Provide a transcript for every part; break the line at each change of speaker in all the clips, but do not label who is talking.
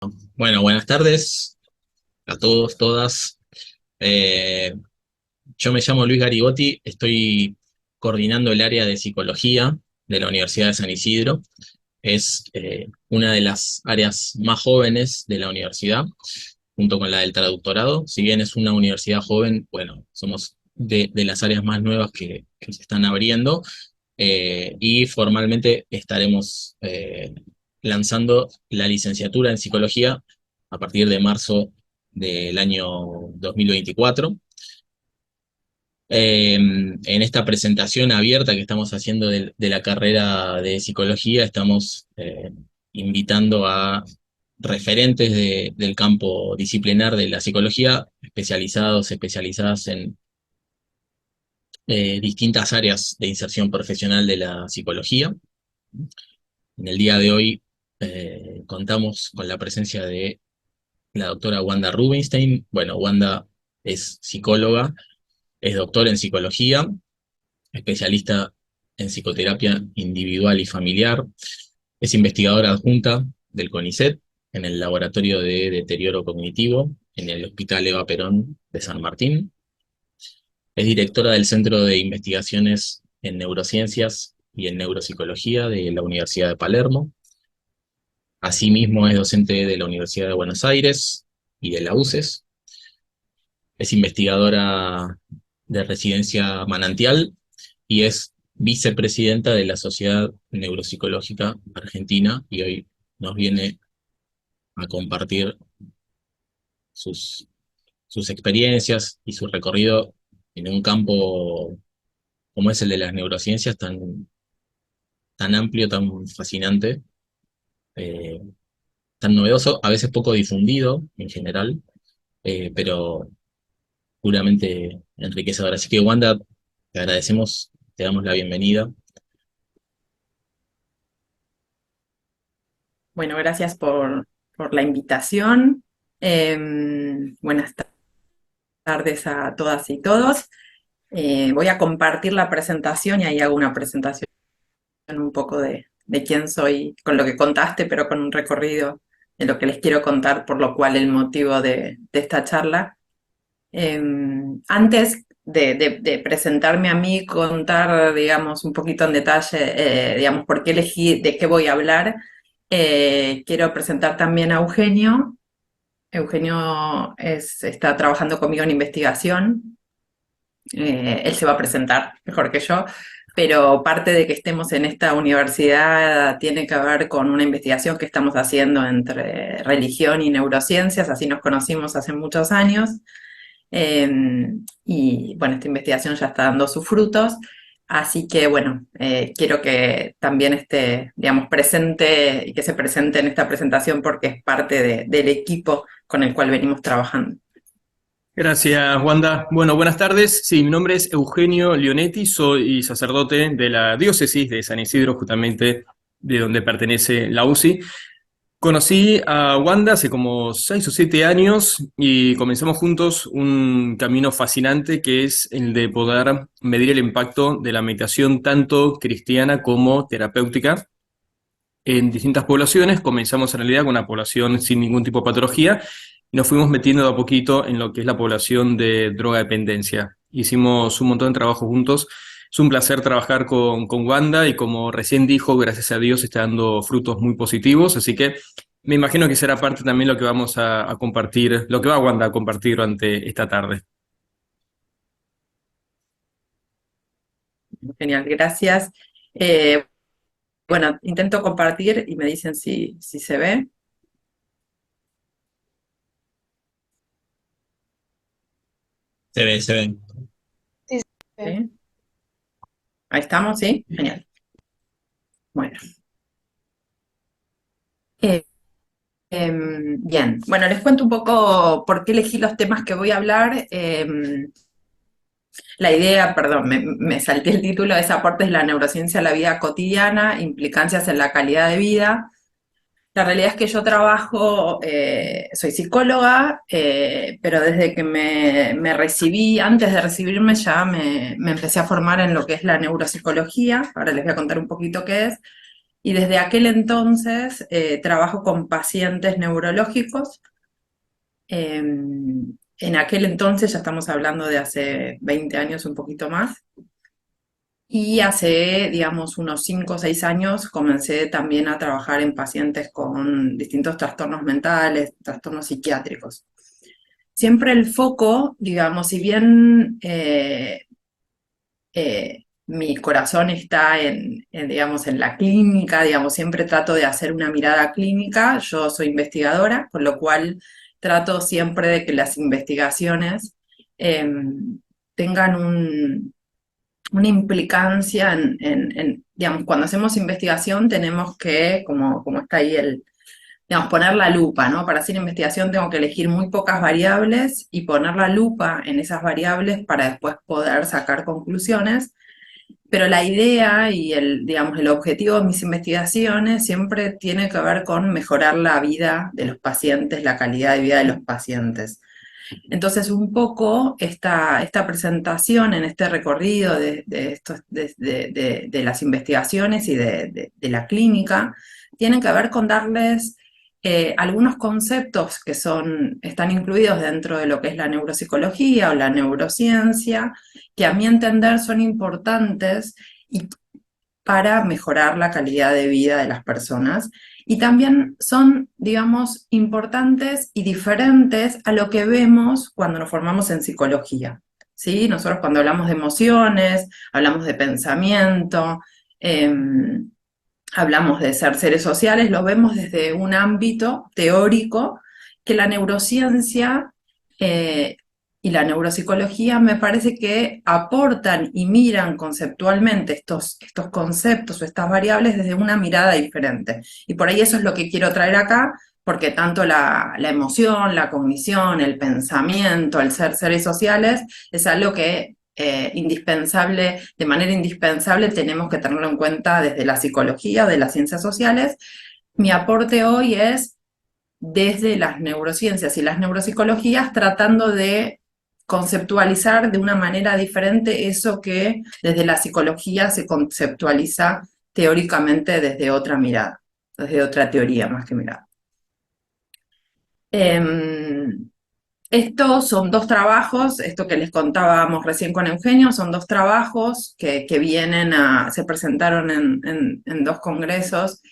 Bueno, buenas tardes a todos, todas. Eh, yo me llamo Luis Garibotti, estoy coordinando el área de psicología de la Universidad de San Isidro. Es una de las áreas más jóvenes de la universidad, junto con la del traductorado. Si bien es una universidad joven, bueno, somos de las áreas más nuevas que se están abriendo, y formalmente estaremos lanzando la licenciatura en psicología a partir de marzo del año 2024. En esta presentación abierta que estamos haciendo de la carrera de psicología, estamos invitando a referentes del campo disciplinar de la psicología, especializadas en distintas áreas de inserción profesional de la psicología. En el día de hoy contamos con la presencia de la doctora Wanda Rubinstein. Bueno, Wanda es psicóloga, es doctora en psicología, especialista en psicoterapia individual y familiar, es investigadora adjunta del CONICET en el Laboratorio de Deterioro Cognitivo en el Hospital Eva Perón de San Martín. Es directora del Centro de Investigaciones en Neurociencias y en Neuropsicología de la Universidad de Palermo. Asimismo, es docente de la Universidad de Buenos Aires y de la UCES. Es investigadora de Residencia Manantial y es vicepresidenta de la Sociedad Neuropsicológica Argentina, y hoy nos viene a compartir sus, sus experiencias y su recorrido en un campo como es el de las neurociencias, tan amplio, tan fascinante, eh, tan novedoso, a veces poco difundido en general, pero puramente enriquecedor. Así que, Wanda, te agradecemos, te damos la bienvenida.
Bueno, gracias por la invitación. Buenas tardes a todas y todos. Voy a compartir la presentación y ahí hago una presentación un poco de quién soy, con lo que contaste, pero con un recorrido de lo que les quiero contar, por lo cual el motivo de esta charla. Antes de presentarme a mí, contar, digamos, un poquito en detalle, digamos, por qué elegí, de qué voy a hablar, quiero presentar también a Eugenio. Eugenio está trabajando conmigo en investigación. Él se va a presentar mejor que yo, pero parte de que estemos en esta universidad tiene que ver con una investigación que estamos haciendo entre religión y neurociencias, así nos conocimos hace muchos años. Y bueno, esta investigación ya está dando sus frutos, así que bueno, quiero que también esté, digamos, presente y que se presente en esta presentación porque es parte del equipo con el cual venimos trabajando.
Gracias, Wanda. Bueno, buenas tardes. Sí, mi nombre es Eugenio Leonetti, soy sacerdote de la diócesis de San Isidro, justamente de donde pertenece la UCI. Conocí a Wanda hace como 6 o 7 años y comenzamos juntos un camino fascinante que es el de poder medir el impacto de la meditación tanto cristiana como terapéutica en distintas poblaciones. Comenzamos en realidad con una población sin ningún tipo de patología y nos fuimos metiendo de a poquito en lo que es la población de droga-dependencia. Hicimos un montón de trabajo juntos. Es un placer trabajar con Wanda y como recién dijo, gracias a Dios está dando frutos muy positivos, así que me imagino que será parte también lo que vamos a compartir, lo que va Wanda a compartir durante esta tarde.
Genial, gracias. Eh, bueno, intento compartir y me dicen si se ve.
Se ve, se ve.
Sí, sí.
¿Sí? Ahí estamos, ¿sí? Genial. Bueno. Eh, Bien, bueno, les cuento un poco por qué elegí los temas que voy a hablar. La idea, perdón, me salté el título, es aportes de la neurociencia a la vida cotidiana, implicancias en la calidad de vida. La realidad es que yo trabajo, soy psicóloga, pero desde que me recibí, antes de recibirme ya me empecé a formar en lo que es la neuropsicología. Ahora les voy a contar un poquito qué es. y desde aquel entonces trabajo con pacientes neurológicos. En aquel entonces, ya estamos hablando de hace 20 años, un poquito más, y hace, digamos, unos 5 o 6 años comencé también a trabajar en pacientes con distintos trastornos mentales, trastornos psiquiátricos. Siempre el foco, digamos, si bien mi corazón está digamos, en la clínica, digamos, siempre trato de hacer una mirada clínica, yo soy investigadora, con lo cual trato siempre de que las investigaciones tengan una implicancia digamos, cuando hacemos investigación tenemos que, como está ahí digamos, poner la lupa, ¿no? Para hacer investigación tengo que elegir muy pocas variables y poner la lupa en esas variables para después poder sacar conclusiones. Pero la idea y digamos, el objetivo de mis investigaciones siempre tiene que ver con mejorar la vida de los pacientes, la calidad de vida de los pacientes. Entonces, un poco esta presentación en este recorrido de las investigaciones y de la clínica, tienen que ver con darles algunos conceptos que están incluidos dentro de lo que es la neuropsicología o la neurociencia, que a mi entender son importantes para mejorar la calidad de vida de las personas. Y también son, digamos, importantes y diferentes a lo que vemos cuando nos formamos en psicología, ¿sí? Nosotros cuando hablamos de emociones, hablamos de pensamiento, hablamos de ser seres sociales, lo vemos desde un ámbito teórico que la neurociencia y la neuropsicología me parece que aportan y miran conceptualmente estos conceptos o estas variables desde una mirada diferente. Y por ahí eso es lo que quiero traer acá, porque tanto la emoción, la cognición, el pensamiento, el ser seres sociales, es algo que de manera indispensable tenemos que tenerlo en cuenta desde la psicología o de las ciencias sociales. Mi aporte hoy es desde las neurociencias y las neuropsicologías, tratando de conceptualizar de una manera diferente eso que desde la psicología se conceptualiza teóricamente desde otra mirada, desde otra teoría más que mirada. Estos son 2 trabajos, esto que les contábamos recién con Eugenio, son 2 trabajos que se presentaron en 2 congresos,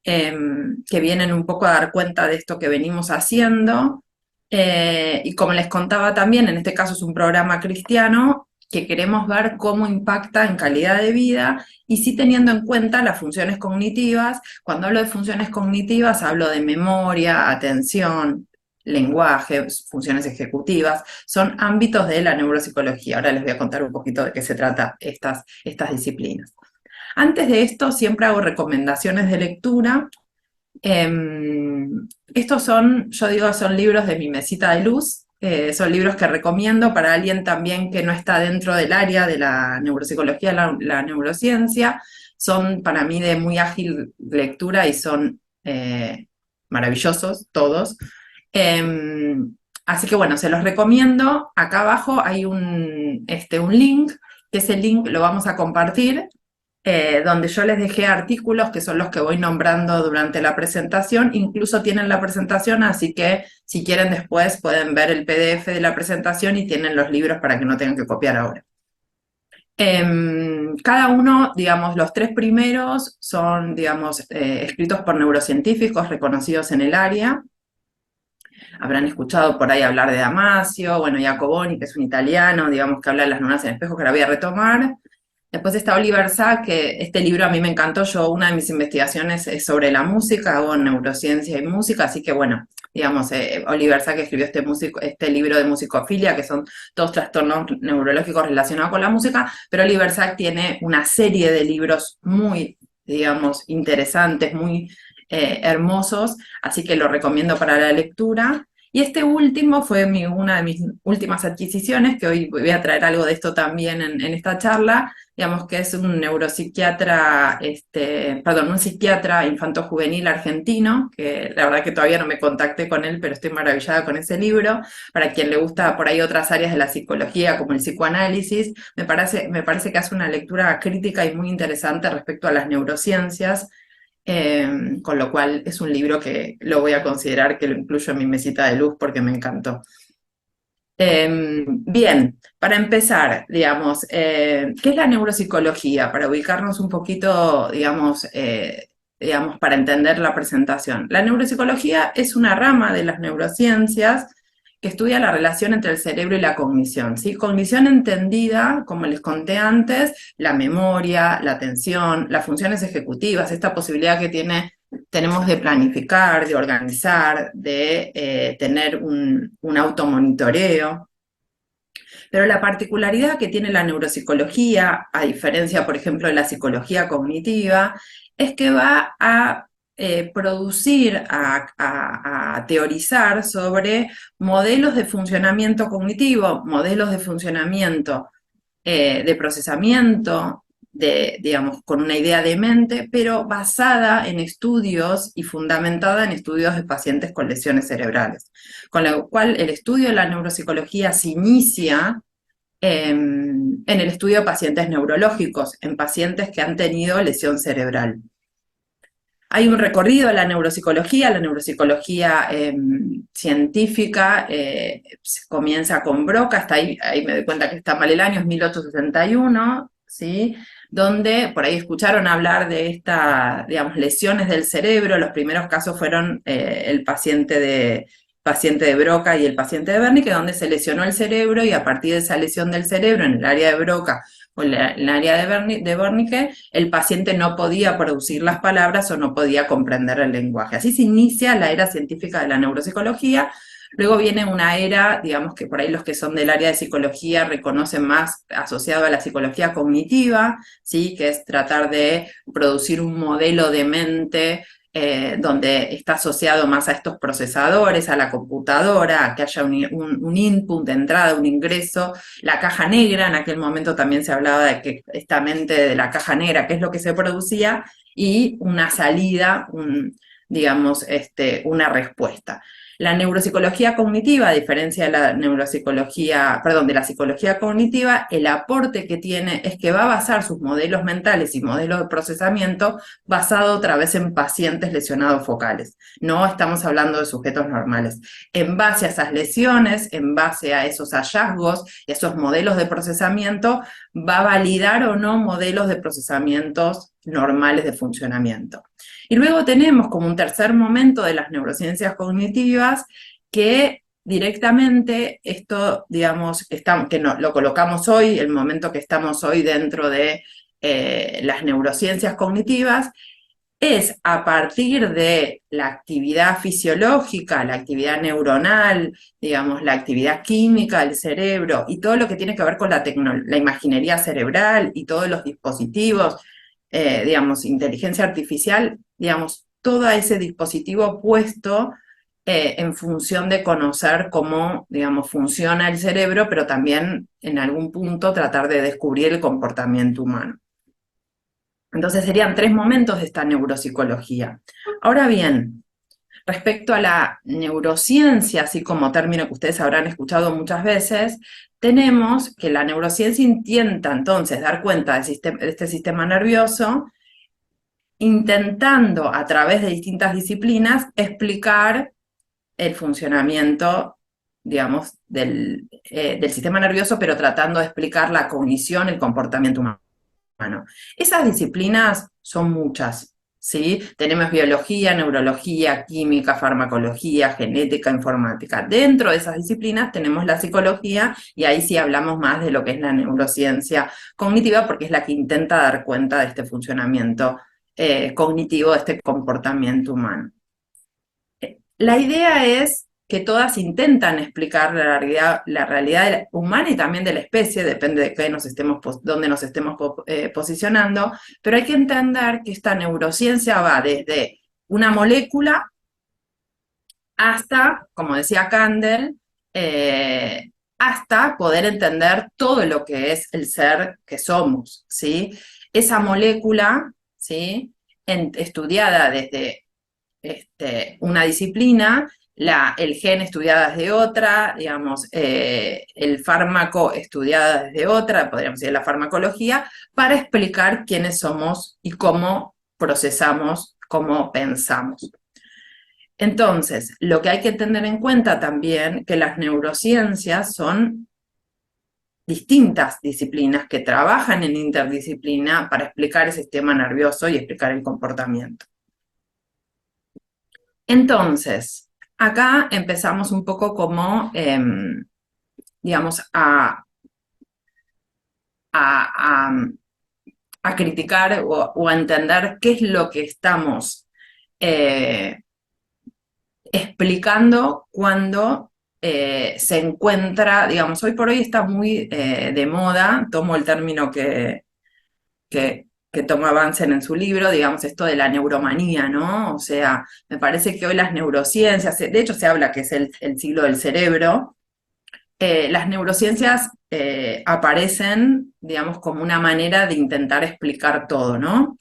que vienen un poco a dar cuenta de esto que venimos haciendo. Y como les contaba también, en este caso es un programa cristiano que queremos ver cómo impacta en calidad de vida y sí teniendo en cuenta las funciones cognitivas. Cuando hablo de funciones cognitivas hablo de memoria, atención, lenguaje, funciones ejecutivas, son ámbitos de la neuropsicología. Ahora les voy a contar un poquito de qué se trata estas disciplinas. Antes de esto siempre hago recomendaciones de lectura. Estos son libros de mi mesita de luz, son libros que recomiendo para alguien también que no está dentro del área de la neuropsicología, la neurociencia, son para mí de muy ágil lectura y son maravillosos todos. Así que bueno, se los recomiendo. Acá abajo hay un link, que ese link lo vamos a compartir, donde yo les dejé artículos que son los que voy nombrando durante la presentación, incluso tienen la presentación, así que si quieren después pueden ver el PDF de la presentación y tienen los libros para que no tengan que copiar ahora. Cada uno, digamos, los 3 primeros son, digamos, escritos por neurocientíficos reconocidos en el área. Habrán escuchado por ahí hablar de Damasio, bueno, Jacoboni, que es un italiano, digamos, que habla de las neuronas en espejo, que la voy a retomar. Después está Oliver Sacks, que este libro a mí me encantó. Una de mis investigaciones es sobre la música, hago neurociencia y música, así que bueno, digamos, Oliver Sacks escribió este libro de musicofilia, que son todos trastornos neurológicos relacionados con la música, pero Oliver Sacks tiene una serie de libros muy, digamos, interesantes, muy hermosos, así que lo recomiendo para la lectura. Y este último fue una de mis últimas adquisiciones, que hoy voy a traer algo de esto también en esta charla, digamos que es un neuropsiquiatra, un psiquiatra infanto-juvenil argentino, que la verdad que todavía no me contacté con él, pero estoy maravillada con ese libro. Para quien le gusta por ahí otras áreas de la psicología, como el psicoanálisis, me parece que hace una lectura crítica y muy interesante respecto a las neurociencias, con lo cual es un libro que lo voy a considerar que lo incluyo en mi mesita de luz porque me encantó. Bien, para empezar, digamos, ¿qué es la neuropsicología? Para ubicarnos un poquito, digamos, para entender la presentación. La neuropsicología es una rama de las neurociencias que estudia la relación entre el cerebro y la cognición, ¿sí? Cognición entendida, como les conté antes, la memoria, la atención, las funciones ejecutivas, esta posibilidad que tenemos de planificar, de organizar, de tener un automonitoreo. Pero la particularidad que tiene la neuropsicología, a diferencia, por ejemplo, de la psicología cognitiva, es que va a producir, a teorizar sobre modelos de funcionamiento cognitivo, modelos de funcionamiento de procesamiento, digamos, con una idea de mente, pero basada en estudios y fundamentada en estudios de pacientes con lesiones cerebrales. Con lo cual, el estudio de la neuropsicología se inicia en el estudio de pacientes neurológicos, en pacientes que han tenido lesión cerebral. Hay un recorrido de la neuropsicología científica comienza con Broca, hasta ahí me doy cuenta que está mal el año, es 1861, ¿sí? Donde por ahí escucharon hablar de estas, digamos, lesiones del cerebro. Los primeros casos fueron el paciente de Broca y el paciente de Wernicke, donde se lesionó el cerebro y a partir de esa lesión del cerebro en el área de Broca o en el área de Wernicke, el paciente no podía producir las palabras o no podía comprender el lenguaje. Así se inicia la era científica de la neuropsicología. Luego viene una era, digamos que por ahí los que son del área de psicología reconocen más asociado a la psicología cognitiva, ¿sí? Que es tratar de producir un modelo de mente donde está asociado más a estos procesadores, a la computadora, a que haya un input de entrada, un ingreso, la caja negra. En aquel momento también se hablaba de que esta mente de la caja negra, qué es lo que se producía, y una salida, digamos, una respuesta. La neuropsicología cognitiva, a diferencia de la de la psicología cognitiva, el aporte que tiene es que va a basar sus modelos mentales y modelos de procesamiento basado otra vez en pacientes lesionados focales. No estamos hablando de sujetos normales. En base a esas lesiones, en base a esos hallazgos y esos modelos de procesamiento, va a validar o no modelos de procesamientos normales de funcionamiento. Y luego tenemos como un tercer momento de las neurociencias cognitivas que directamente esto, digamos, que lo colocamos hoy, el momento que estamos hoy dentro de las neurociencias cognitivas, es a partir de la actividad fisiológica, la actividad neuronal, digamos, la actividad química del cerebro y todo lo que tiene que ver con la imaginería cerebral y todos los dispositivos, digamos, inteligencia artificial, digamos, todo ese dispositivo puesto en función de conocer cómo, digamos, funciona el cerebro, pero también en algún punto tratar de descubrir el comportamiento humano. Entonces serían 3 momentos de esta neuropsicología. Ahora bien, respecto a la neurociencia, así como término que ustedes habrán escuchado muchas veces, tenemos que la neurociencia intenta entonces dar cuenta de este sistema nervioso, intentando a través de distintas disciplinas explicar el funcionamiento, digamos, del sistema nervioso, pero tratando de explicar la cognición, el comportamiento humano. Esas disciplinas son muchas, ¿sí? Tenemos biología, neurología, química, farmacología, genética, informática. Dentro de esas disciplinas tenemos la psicología y ahí sí hablamos más de lo que es la neurociencia cognitiva porque es la que intenta dar cuenta de este funcionamiento cognitivo, de este comportamiento humano. La idea es que todas intentan explicar la realidad humana y también de la especie, depende de dónde nos estemos posicionando, pero hay que entender que esta neurociencia va desde una molécula hasta, como decía Kandel, hasta poder entender todo lo que es el ser que somos, ¿sí? Esa molécula, ¿sí? Estudiada desde una disciplina, el gen estudiada desde otra, digamos, el fármaco estudiada desde otra, podríamos decir la farmacología, para explicar quiénes somos y cómo procesamos cómo pensamos. Entonces, lo que hay que tener en cuenta también que las neurociencias son distintas disciplinas que trabajan en interdisciplina para explicar el sistema nervioso y explicar el comportamiento. Entonces, acá empezamos un poco como, digamos, a criticar o a entender qué es lo que estamos explicando cuando se encuentra, digamos, hoy por hoy está muy de moda, tomo el término que toma Bansen en su libro, digamos, esto de la neuromanía, ¿no? O sea, me parece que hoy las neurociencias, de hecho se habla que es el siglo del cerebro, las neurociencias aparecen, digamos, como una manera de intentar explicar todo, ¿no?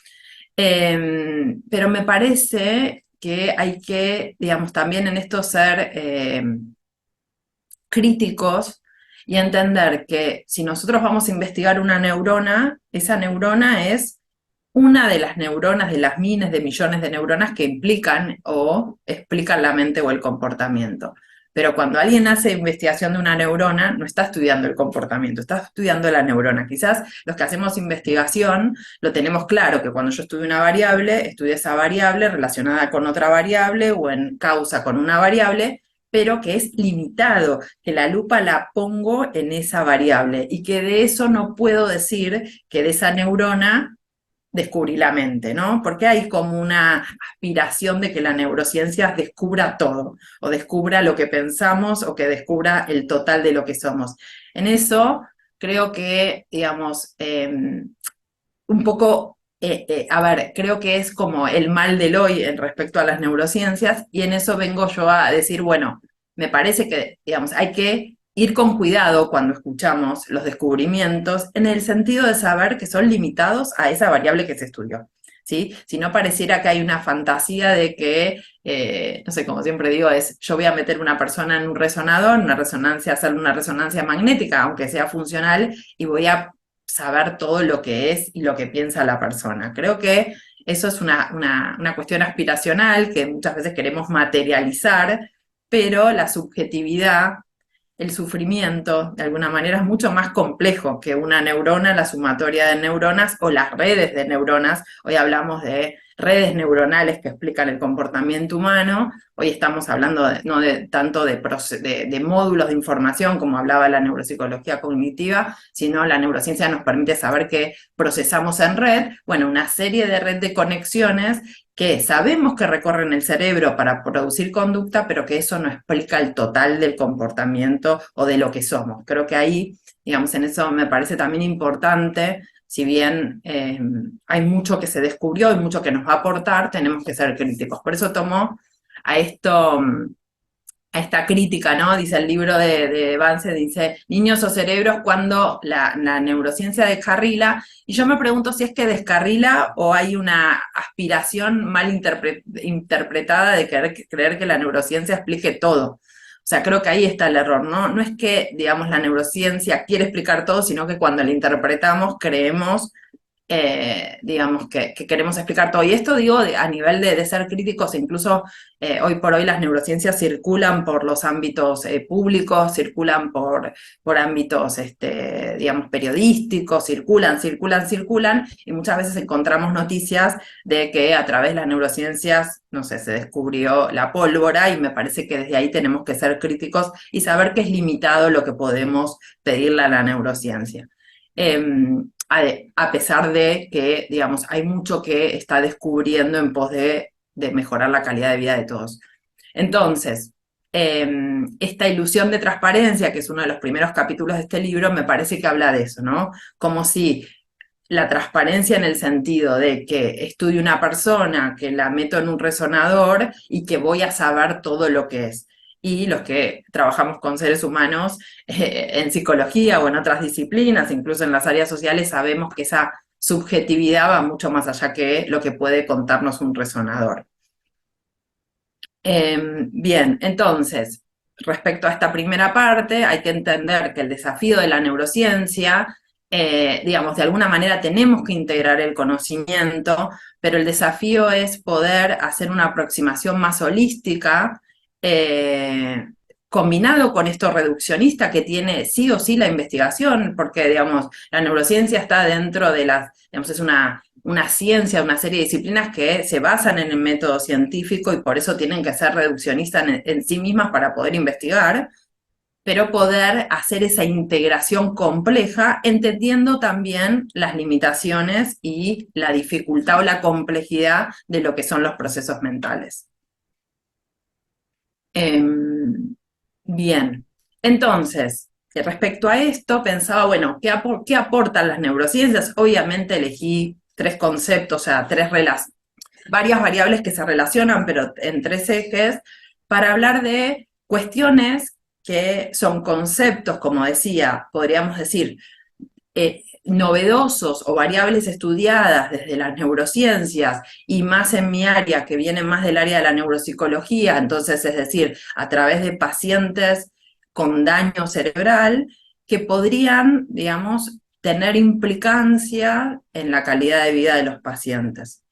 Pero me parece que hay que, digamos, también en esto ser críticos y entender que si nosotros vamos a investigar una neurona, esa neurona es una de las neuronas, de las miles de millones de neuronas que implican o explican la mente o el comportamiento. Pero cuando alguien hace investigación de una neurona, no está estudiando el comportamiento, está estudiando la neurona. Quizás los que hacemos investigación lo tenemos claro, que cuando yo estudio una variable, estudio esa variable relacionada con otra variable o en causa con una variable, pero que es limitado, que la lupa la pongo en esa variable y que de eso no puedo decir que de esa neurona descubrí la mente, ¿no? Porque hay como una aspiración de que la neurociencia descubra todo, o descubra lo que pensamos, o que descubra el total de lo que somos. En eso creo que, digamos, un poco, a ver, creo que es como el mal del hoy en respecto a las neurociencias, y en eso vengo yo a decir, bueno, me parece que, digamos, hay que ir con cuidado cuando escuchamos los descubrimientos, en el sentido de saber que son limitados a esa variable que se estudió, ¿sí? Si no pareciera que hay una fantasía de que, no sé, como siempre digo, es yo voy a meter una persona en un resonador, una resonancia, hacerle una resonancia magnética, aunque sea funcional, y voy a saber todo lo que es y lo que piensa la persona. Creo que eso es una cuestión aspiracional que muchas veces queremos materializar, pero la subjetividad, el sufrimiento, de alguna manera, es mucho más complejo que una neurona, la sumatoria de neuronas o las redes de neuronas. Hoy hablamos de redes neuronales que explican el comportamiento humano. Hoy estamos hablando no tanto de módulos de información, como hablaba la neuropsicología cognitiva, sino la neurociencia nos permite saber que procesamos en red, bueno, una serie de red de conexiones que sabemos que recorren el cerebro para producir conducta, pero que eso no explica el total del comportamiento o de lo que somos. Creo que ahí, digamos, en eso me parece también importante, si bien hay mucho que se descubrió y mucho que nos va a aportar, tenemos que ser críticos. Por eso tomo a esto, a esta crítica, ¿no? Dice el libro de Vance, dice, niños o cerebros cuando la neurociencia descarrila, y yo me pregunto si es que descarrila o hay una aspiración mal interpretada de creer que la neurociencia explique todo. O sea, creo que ahí está el error, ¿no? No es que, digamos, la neurociencia quiere explicar todo, sino que cuando la interpretamos creemos digamos, que queremos explicar todo. Y esto digo a nivel de ser críticos, incluso hoy por hoy las neurociencias circulan por los ámbitos públicos, circulan por ámbitos, digamos, periodísticos, circulan, y muchas veces encontramos noticias de que a través de las neurociencias, no sé, se descubrió la pólvora, y me parece que desde ahí tenemos que ser críticos y saber que es limitado lo que podemos pedirle a la neurociencia. A pesar de que, digamos, hay mucho que está descubriendo en pos de mejorar la calidad de vida de todos. Entonces, esta ilusión de transparencia, que es uno de los primeros capítulos de este libro, me parece que habla de eso, ¿no? Como si la transparencia en el sentido de que estudio una persona, que la meto en un resonador y que voy a saber todo lo que es. Y los que trabajamos con seres humanos en psicología o en otras disciplinas, incluso en las áreas sociales, sabemos que esa subjetividad va mucho más allá que lo que puede contarnos un resonador. Bien, entonces, respecto a esta primera parte, hay que entender que el desafío de la neurociencia digamos, de alguna manera tenemos que integrar el conocimiento, pero el desafío es poder hacer una aproximación más holística, combinado con esto reduccionista que tiene sí o sí la investigación, porque, digamos, la neurociencia está dentro de las, digamos, es una ciencia, una serie de disciplinas que se basan en el método científico y por eso tienen que ser reduccionistas en sí mismas para poder investigar, pero poder hacer esa integración compleja, entendiendo también las limitaciones y la dificultad o la complejidad de lo que son los procesos mentales. Bien, entonces, respecto a esto, pensaba, bueno, ¿qué aportan las neurociencias? Obviamente elegí tres conceptos, o sea, varias variables que se relacionan, pero en tres ejes, para hablar de cuestiones que son conceptos, como decía, podríamos decir, novedosos o variables estudiadas desde las neurociencias y más en mi área, que viene más del área de la neuropsicología, entonces, es decir, a través de pacientes con daño cerebral, que podrían, digamos, tener implicancia en la calidad de vida de los pacientes.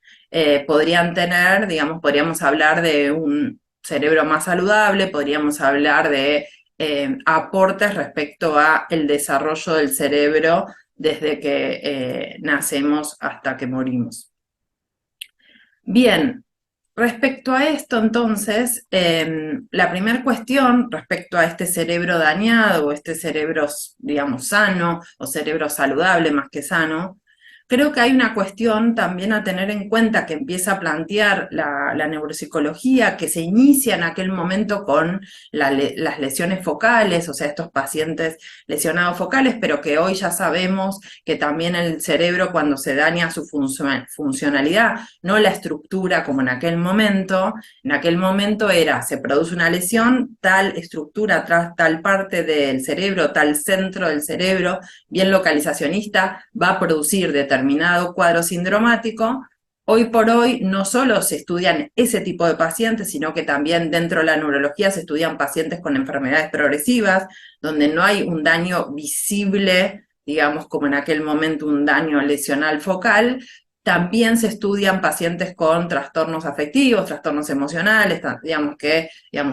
Podrían tener, digamos, podríamos hablar de un cerebro más saludable, podríamos hablar de aportes respecto a el desarrollo del cerebro desde que nacemos hasta que morimos. Bien, respecto a esto, entonces, la primera cuestión respecto a este cerebro dañado o este cerebro, digamos, sano o cerebro saludable más que sano, creo que hay una cuestión también a tener en cuenta que empieza a plantear la neuropsicología, que se inicia en aquel momento con las lesiones focales, o sea, estos pacientes lesionados focales, pero que hoy ya sabemos que también el cerebro, cuando se daña su funcionalidad, no la estructura como en aquel momento se produce una lesión, tal estructura, tal parte del cerebro, tal centro del cerebro, bien localizacionista, va a producir determinado cuadro sindromático. Hoy por hoy no solo se estudian ese tipo de pacientes, sino que también dentro de la neurología se estudian pacientes con enfermedades progresivas, donde no hay un daño visible, digamos como en aquel momento un daño lesional focal. También se estudian pacientes con trastornos afectivos, trastornos emocionales, digamos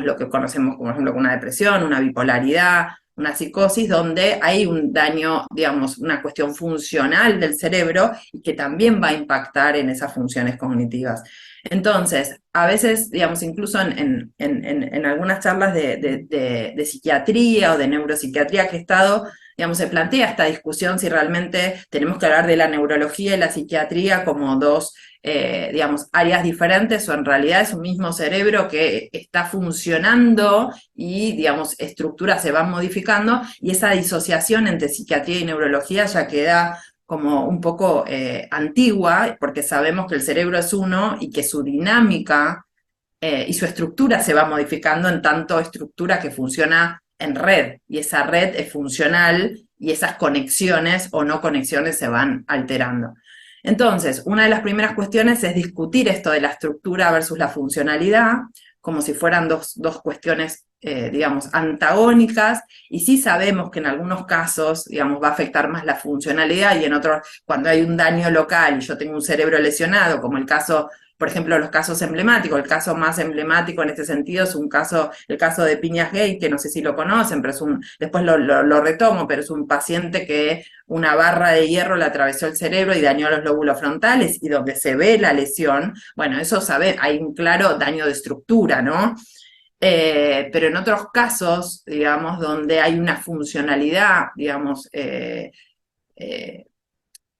lo que conocemos como, por ejemplo, una depresión, una bipolaridad, una psicosis, donde hay un daño, digamos, una cuestión funcional del cerebro y que también va a impactar en esas funciones cognitivas. Entonces, a veces, digamos, incluso en algunas charlas de psiquiatría o de neuropsiquiatría que he estado, digamos, se plantea esta discusión si realmente tenemos que hablar de la neurología y la psiquiatría como dos, digamos, áreas diferentes, o en realidad es un mismo cerebro que está funcionando y, digamos, estructuras se van modificando, y esa disociación entre psiquiatría y neurología ya queda como un poco antigua, porque sabemos que el cerebro es uno y que su dinámica y su estructura se va modificando en tanto estructura que funciona en red, y esa red es funcional y esas conexiones o no conexiones se van alterando. Entonces, una de las primeras cuestiones es discutir esto de la estructura versus la funcionalidad, como si fueran dos cuestiones, digamos, antagónicas, y sí sabemos que en algunos casos, digamos, va a afectar más la funcionalidad, y en otros, cuando hay un daño local y yo tengo un cerebro lesionado, como el caso, por ejemplo, los casos emblemáticos. El caso más emblemático en este sentido es el caso de Piñas-Gay, que no sé si lo conocen, pero después lo retomo, pero es un paciente que una barra de hierro le atravesó el cerebro y dañó los lóbulos frontales, y donde se ve la lesión, bueno, eso hay un claro daño de estructura, ¿no? Pero en otros casos, digamos, donde hay una funcionalidad, digamos,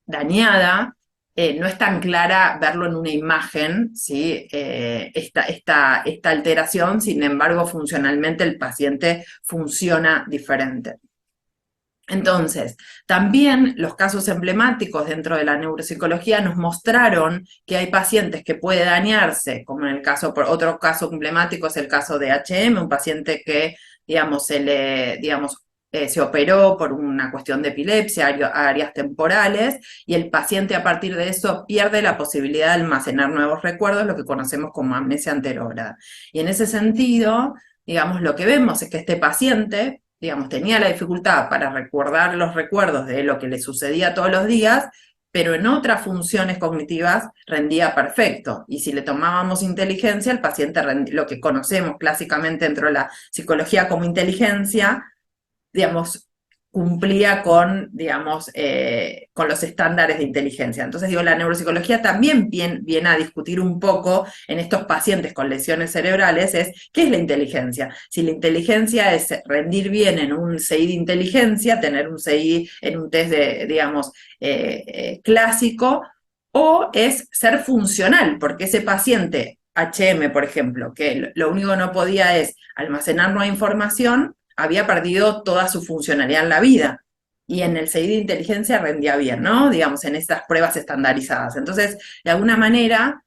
dañada, no es tan clara verlo en una imagen, ¿sí? Esta alteración, sin embargo, funcionalmente el paciente funciona diferente. Entonces, también los casos emblemáticos dentro de la neuropsicología nos mostraron que hay pacientes que puede dañarse, como en el caso, otro caso emblemático es el caso de HM, un paciente que, digamos, se operó por una cuestión de epilepsia, áreas temporales, y el paciente a partir de eso pierde la posibilidad de almacenar nuevos recuerdos, lo que conocemos como amnesia anterógrada. Y en ese sentido, digamos, lo que vemos es que este paciente digamos, tenía la dificultad para recordar los recuerdos de lo que le sucedía todos los días, pero en otras funciones cognitivas rendía perfecto. Y si le tomábamos inteligencia, el paciente lo que conocemos clásicamente dentro de la psicología como inteligencia, digamos, cumplía con, digamos, con los estándares de inteligencia. Entonces, digo, la neuropsicología también viene a discutir un poco en estos pacientes con lesiones cerebrales, ¿qué es la inteligencia? Si la inteligencia es rendir bien en un CI de inteligencia, tener un CI en un test de, digamos, clásico, o es ser funcional, porque ese paciente HM, por ejemplo, que lo único que no podía es almacenar nueva información, había perdido toda su funcionalidad en la vida. Y en el CI de inteligencia rendía bien, ¿no? Digamos, en estas pruebas estandarizadas. Entonces, de alguna manera,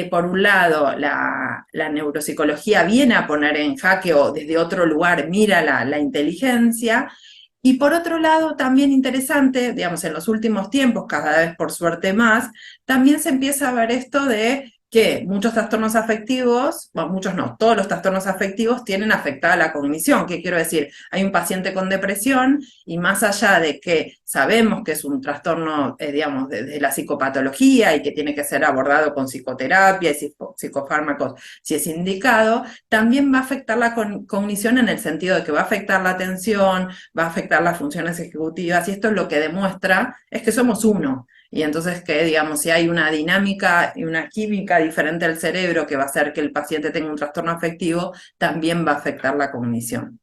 por un lado, la neuropsicología viene a poner en jaque o desde otro lugar mira la inteligencia. Y por otro lado, también interesante, digamos, en los últimos tiempos, cada vez por suerte más, también se empieza a ver esto de que muchos trastornos afectivos, bueno, muchos no, todos los trastornos afectivos tienen afectada la cognición. ¿Qué quiero decir? Hay un paciente con depresión y más allá de que sabemos que es un trastorno, digamos, de la psicopatología y que tiene que ser abordado con psicoterapia y psicofármacos si es indicado, también va a afectar la cognición en el sentido de que va a afectar la atención, va a afectar las funciones ejecutivas, y esto es lo que demuestra, es que somos uno. Y entonces que, digamos, si hay una dinámica y una química diferente al cerebro que va a hacer que el paciente tenga un trastorno afectivo, también va a afectar la cognición.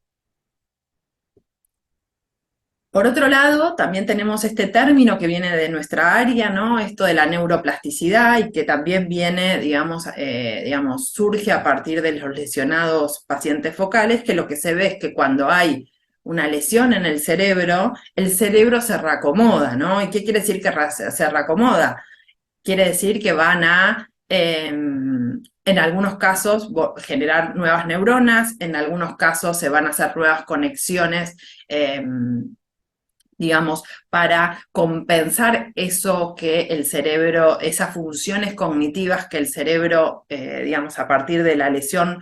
Por otro lado, también tenemos este término que viene de nuestra área, ¿no? Esto de la neuroplasticidad, y que también viene, digamos, surge a partir de los lesionados pacientes focales, que lo que se ve es que cuando hay una lesión en el cerebro se reacomoda, ¿no? ¿Y qué quiere decir que se reacomoda? Quiere decir que van a, en algunos casos, generar nuevas neuronas, en algunos casos se van a hacer nuevas conexiones, digamos, para compensar eso que el cerebro, esas funciones cognitivas que el cerebro, digamos, a partir de la lesión,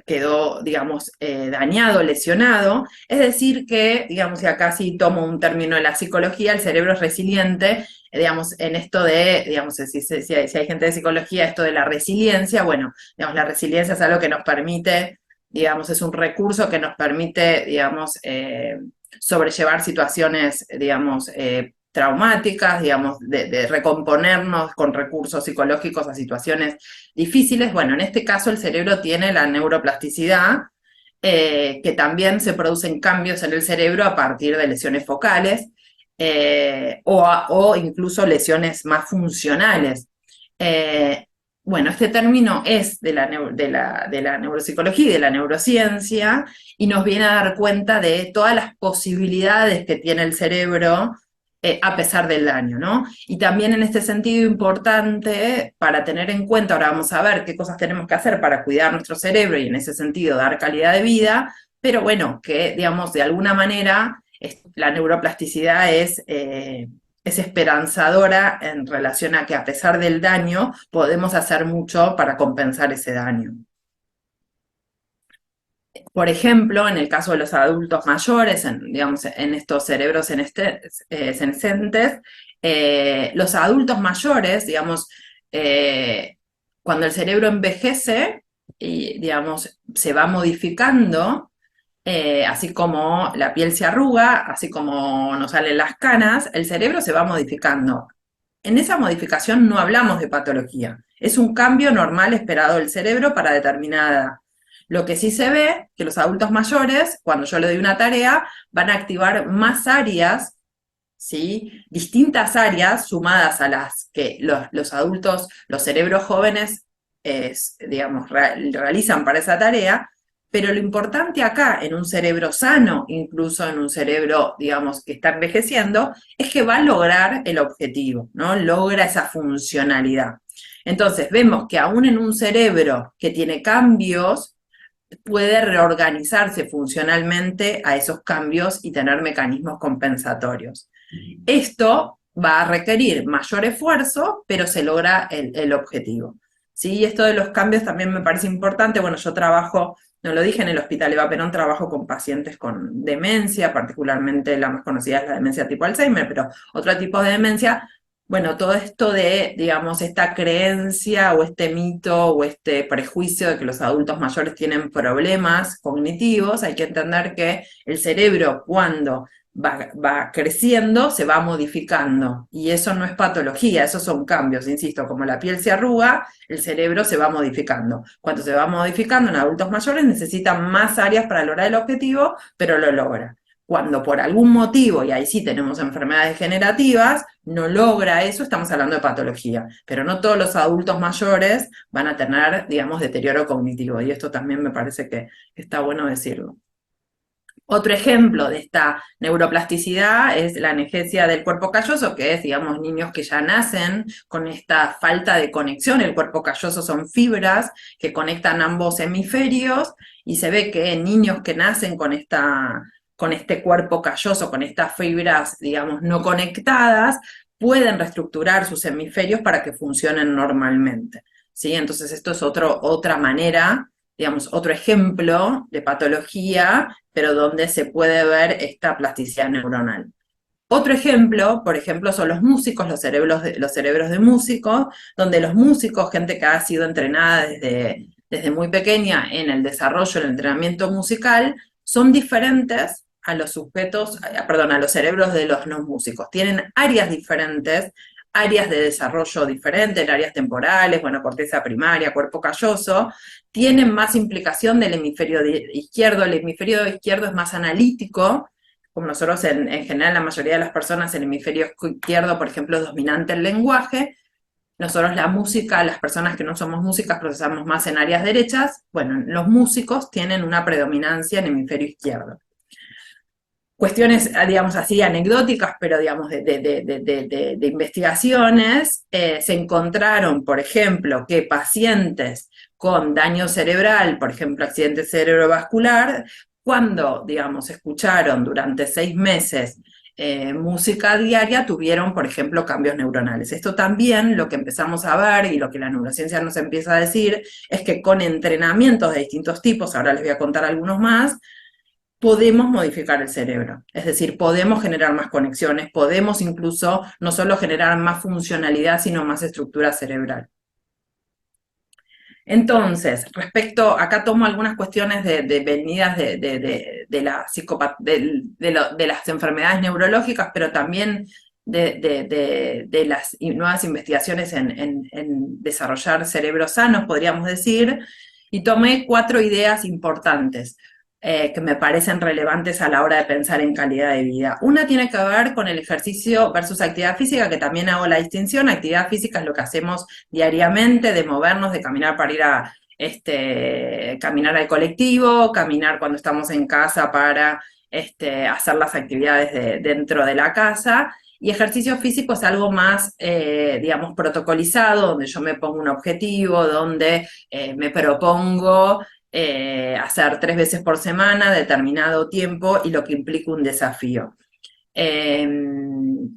quedó, digamos, dañado, lesionado. Es decir que, digamos, y acá sí tomo un término de la psicología, el cerebro es resiliente, digamos, en esto de, digamos, si hay gente de psicología, esto de la resiliencia, bueno, digamos, la resiliencia es algo que nos permite, digamos, es un recurso que nos permite, digamos, sobrellevar situaciones, digamos, traumáticas, digamos, de recomponernos con recursos psicológicos a situaciones difíciles. Bueno, en este caso el cerebro tiene la neuroplasticidad, que también se producen cambios en el cerebro a partir de lesiones focales, o incluso lesiones más funcionales. Bueno, este término es de la neuropsicología y de la neurociencia, y nos viene a dar cuenta de todas las posibilidades que tiene el cerebro, a pesar del daño, ¿no? Y también en este sentido importante para tener en cuenta, ahora vamos a ver qué cosas tenemos que hacer para cuidar nuestro cerebro y en ese sentido dar calidad de vida, pero bueno, que digamos de alguna manera la neuroplasticidad es esperanzadora en relación a que a pesar del daño podemos hacer mucho para compensar ese daño. Por ejemplo, en el caso de los adultos mayores, digamos, en estos cerebros senescentes, los adultos mayores, digamos, cuando el cerebro envejece y, digamos, se va modificando, así como la piel se arruga, así como nos salen las canas, el cerebro se va modificando. En esa modificación no hablamos de patología, es un cambio normal esperado del cerebro para determinada edad. Lo que sí se ve, que los adultos mayores, cuando yo le doy una tarea, van a activar más áreas, ¿sí? Distintas áreas sumadas a las que los adultos, los cerebros jóvenes, digamos, realizan para esa tarea, pero lo importante acá, en un cerebro sano, incluso en un cerebro, digamos, que está envejeciendo, es que va a lograr el objetivo, ¿no? Logra esa funcionalidad. Entonces, vemos que aún en un cerebro que tiene cambios, puede reorganizarse funcionalmente a esos cambios y tener mecanismos compensatorios. Esto va a requerir mayor esfuerzo, pero se logra el objetivo. ¿sí? Y esto de los cambios también me parece importante. Bueno, yo trabajo, no lo dije, en el Hospital Eva Perón trabajo con pacientes con demencia, particularmente la más conocida es la demencia tipo Alzheimer, pero otro tipo de demencia. Bueno, todo esto de, digamos, esta creencia o este mito o este prejuicio de que los adultos mayores tienen problemas cognitivos, hay que entender que el cerebro cuando va creciendo se va modificando y eso no es patología, esos son cambios, insisto, como la piel se arruga, el cerebro se va modificando. Cuando se va modificando en adultos mayores necesitan más áreas para lograr el objetivo, pero lo logra. Cuando por algún motivo, y ahí sí tenemos enfermedades degenerativas, no logra eso, estamos hablando de patología. Pero no todos los adultos mayores van a tener, digamos, deterioro cognitivo. Y esto también me parece que está bueno decirlo. Otro ejemplo de esta neuroplasticidad es la anegesia del cuerpo calloso, que es, digamos, niños que ya nacen con esta falta de conexión. El cuerpo calloso son fibras que conectan ambos hemisferios y se ve que en niños que nacen con este cuerpo calloso, con estas fibras, digamos, no conectadas, pueden reestructurar sus hemisferios para que funcionen normalmente, ¿sí? Entonces esto es otra manera, digamos, otro ejemplo de patología, pero donde se puede ver esta plasticidad neuronal. Otro ejemplo, por ejemplo, son los músicos, los cerebros de músicos, donde los músicos, gente que ha sido entrenada desde muy pequeña en el desarrollo, el entrenamiento musical, son diferentes a los sujetos, perdón, a los cerebros de los no músicos. Tienen áreas diferentes, áreas de desarrollo diferentes, áreas temporales, bueno, corteza primaria, cuerpo calloso, tienen más implicación del hemisferio izquierdo. El hemisferio izquierdo es más analítico, como nosotros en general, la mayoría de las personas, el hemisferio izquierdo, por ejemplo, es dominante el lenguaje. Nosotros la música, las personas que no somos músicas, procesamos más en áreas derechas. Bueno, los músicos tienen una predominancia en el hemisferio izquierdo. Cuestiones, digamos así, anecdóticas, pero digamos de investigaciones, se encontraron, por ejemplo, que pacientes con daño cerebral, por ejemplo, accidente cerebrovascular, cuando, digamos, escucharon durante 6 meses música diaria, tuvieron, por ejemplo, cambios neuronales. Esto también lo que empezamos a ver y lo que la neurociencia nos empieza a decir es que con entrenamientos de distintos tipos, ahora les voy a contar algunos más, podemos modificar el cerebro, es decir, podemos generar más conexiones, podemos incluso no solo generar más funcionalidad, sino más estructura cerebral. Entonces, acá tomo algunas cuestiones venidas de las enfermedades neurológicas, pero también de las nuevas investigaciones en desarrollar cerebros sanos, podríamos decir, y tomé 4 ideas importantes que me parecen relevantes a la hora de pensar en calidad de vida. Una tiene que ver con el ejercicio versus actividad física, que también hago la distinción. Actividad física es lo que hacemos diariamente, de movernos, de caminar para ir a caminar al colectivo, caminar cuando estamos en casa para hacer las actividades dentro de la casa. Y ejercicio físico es algo más, digamos, protocolizado, donde yo me pongo un objetivo, donde me propongo hacer 3 veces por semana, determinado tiempo, y lo que implica un desafío.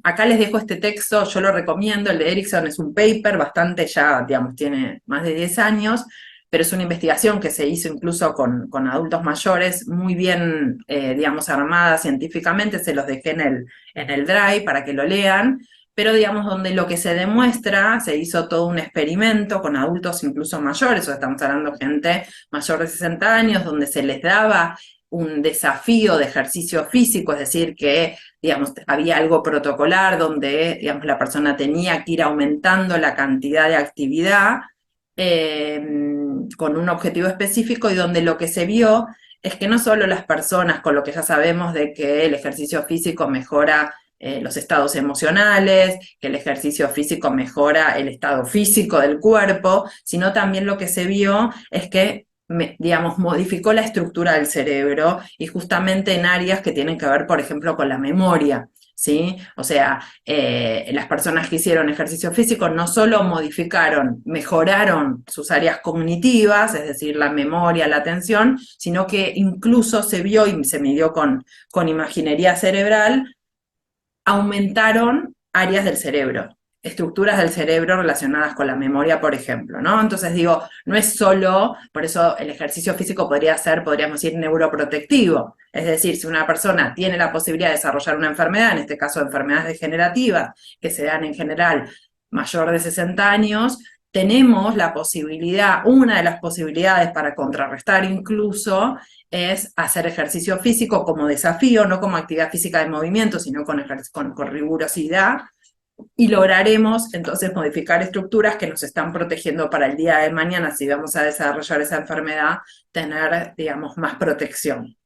Acá les dejo este texto, yo lo recomiendo, el de Erickson es un paper bastante ya, digamos, tiene más de 10 años, pero es una investigación que se hizo incluso con adultos mayores, muy bien, digamos, armada científicamente, se los dejé en el Drive para que lo lean, pero digamos donde lo que se demuestra, se hizo todo un experimento con adultos incluso mayores, o sea, estamos hablando de gente mayor de 60 años, donde se les daba un desafío de ejercicio físico, es decir, que, digamos, había algo protocolar donde, digamos, la persona tenía que ir aumentando la cantidad de actividad con un objetivo específico, y donde lo que se vio es que no solo las personas, con lo que ya sabemos de que el ejercicio físico mejora los estados emocionales, que el ejercicio físico mejora el estado físico del cuerpo, sino también lo que se vio es que, digamos, modificó la estructura del cerebro, y justamente en áreas que tienen que ver, por ejemplo, con la memoria, ¿sí? O sea, las personas que hicieron ejercicio físico no solo mejoraron sus áreas cognitivas, es decir, la memoria, la atención, sino que incluso se vio y se midió con imaginería cerebral, aumentaron áreas del cerebro. estructuras del cerebro relacionadas con la memoria, por ejemplo, ¿no? Entonces digo, no es solo, por eso el ejercicio físico podría ser, podríamos decir, neuroprotectivo. Es decir, si una persona tiene la posibilidad de desarrollar una enfermedad, en este caso enfermedades degenerativas, que se dan en general mayor de 60 años, tenemos la posibilidad, una de las posibilidades para contrarrestar incluso, es hacer ejercicio físico como desafío, no como actividad física de movimiento, sino con rigurosidad, y lograremos entonces modificar estructuras que nos están protegiendo para el día de mañana, si vamos a desarrollar esa enfermedad, tener, digamos, más protección.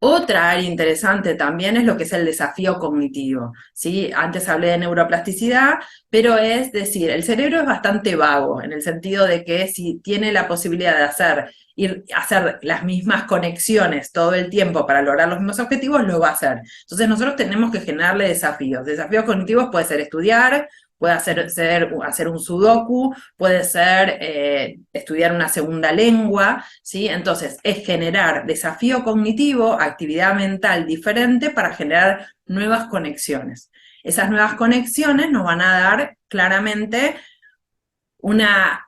Otra área interesante también es lo que es el desafío cognitivo, ¿sí? Antes hablé de neuroplasticidad, pero es decir, el cerebro es bastante vago, en el sentido de que si tiene la posibilidad de hacer las mismas conexiones todo el tiempo para lograr los mismos objetivos, lo va a hacer. Entonces nosotros tenemos que generarle desafíos. Desafíos cognitivos puede ser estudiar, puede hacer un sudoku, puede ser estudiar una segunda lengua, ¿sí? Entonces, es generar desafío cognitivo, actividad mental diferente para generar nuevas conexiones. Esas nuevas conexiones nos van a dar claramente una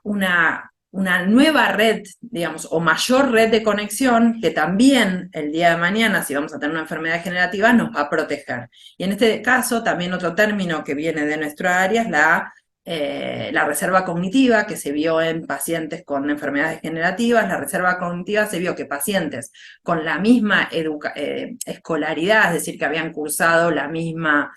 nueva red, digamos, o mayor red de conexión que también el día de mañana, si vamos a tener una enfermedad degenerativa, nos va a proteger. Y en este caso, también otro término que viene de nuestra área es la reserva cognitiva, que se vio en pacientes con enfermedades degenerativas. La reserva cognitiva se vio que pacientes con la misma escolaridad, es decir, que habían cursado la misma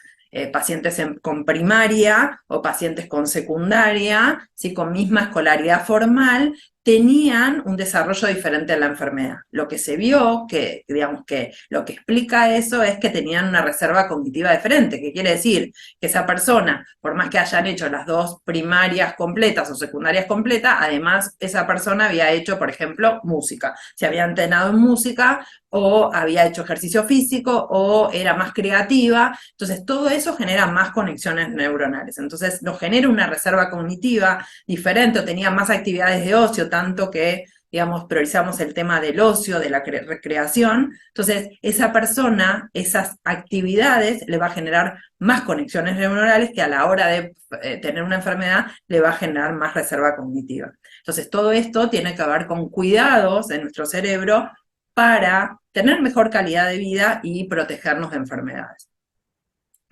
pacientes con primaria o pacientes con secundaria, ¿sí? Con misma escolaridad formal, tenían un desarrollo diferente de la enfermedad. Lo que se vio, que digamos que lo que explica eso es que tenían una reserva cognitiva diferente, que quiere decir que esa persona, por más que hayan hecho las dos primarias completas o secundarias completas, además esa persona había hecho, por ejemplo, música. Se había entrenado en música, o había hecho ejercicio físico, o era más creativa. Entonces todo eso genera más conexiones neuronales. Entonces nos genera una reserva cognitiva diferente, o tenía más actividades de ocio, tanto que, digamos, priorizamos el tema del ocio, de la recreación. Entonces esa persona, esas actividades le va a generar más conexiones neuronales, que a la hora de tener una enfermedad le va a generar más reserva cognitiva. Entonces todo esto tiene que ver con cuidados de nuestro cerebro para tener mejor calidad de vida y protegernos de enfermedades,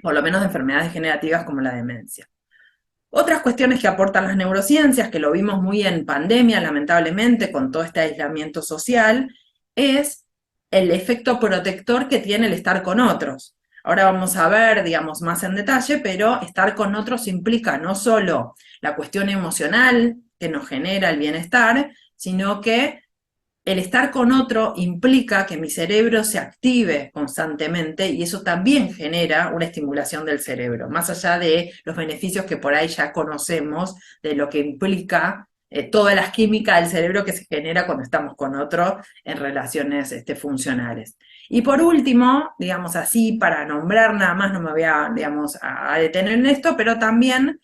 por lo menos de enfermedades degenerativas como la demencia. Otras cuestiones que aportan las neurociencias, que lo vimos muy en pandemia, lamentablemente, con todo este aislamiento social, es el efecto protector que tiene el estar con otros. Ahora vamos a ver, digamos, más en detalle, pero estar con otros implica no solo la cuestión emocional que nos genera el bienestar, sino que el estar con otro implica que mi cerebro se active constantemente, y eso también genera una estimulación del cerebro, más allá de los beneficios que por ahí ya conocemos de lo que implica todas las químicas del cerebro que se genera cuando estamos con otro en relaciones funcionales. Y por último, digamos así, para nombrar nada más, no me voy a, digamos, a detener en esto, pero también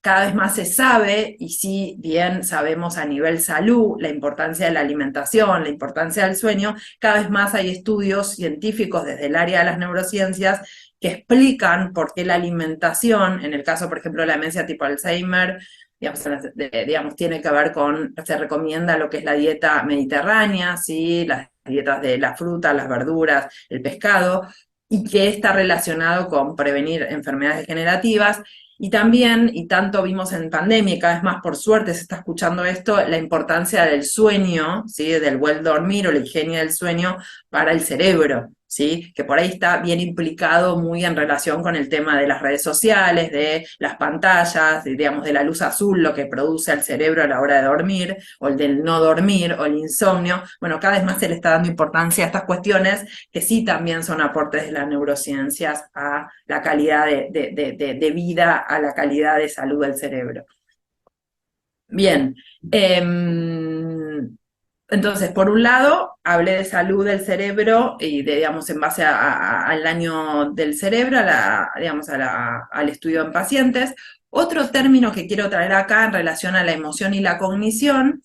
cada vez más se sabe, y si bien sabemos a nivel salud la importancia de la alimentación, la importancia del sueño, cada vez más hay estudios científicos desde el área de las neurociencias que explican por qué la alimentación, en el caso, por ejemplo, de la demencia tipo Alzheimer, digamos, tiene que ver con, se recomienda lo que es la dieta mediterránea, ¿sí? Las dietas de las frutas, las verduras, el pescado, y que está relacionado con prevenir enfermedades degenerativas. Y también, y tanto vimos en pandemia, y cada vez más por suerte se está escuchando esto, la importancia del sueño, ¿sí? Del buen dormir o la higiene del sueño para el cerebro, ¿sí? Que por ahí está bien implicado muy en relación con el tema de las redes sociales, de las pantallas, digamos, de la luz azul, lo que produce al cerebro a la hora de dormir, o el del no dormir, o el insomnio. Bueno, cada vez más se le está dando importancia a estas cuestiones, que sí también son aportes de las neurociencias a la calidad de vida, a la calidad de salud del cerebro. Bien, entonces, por un lado, hablé de salud del cerebro y digamos, en base al año del cerebro, digamos, al estudio en pacientes. Otro término que quiero traer acá en relación a la emoción y la cognición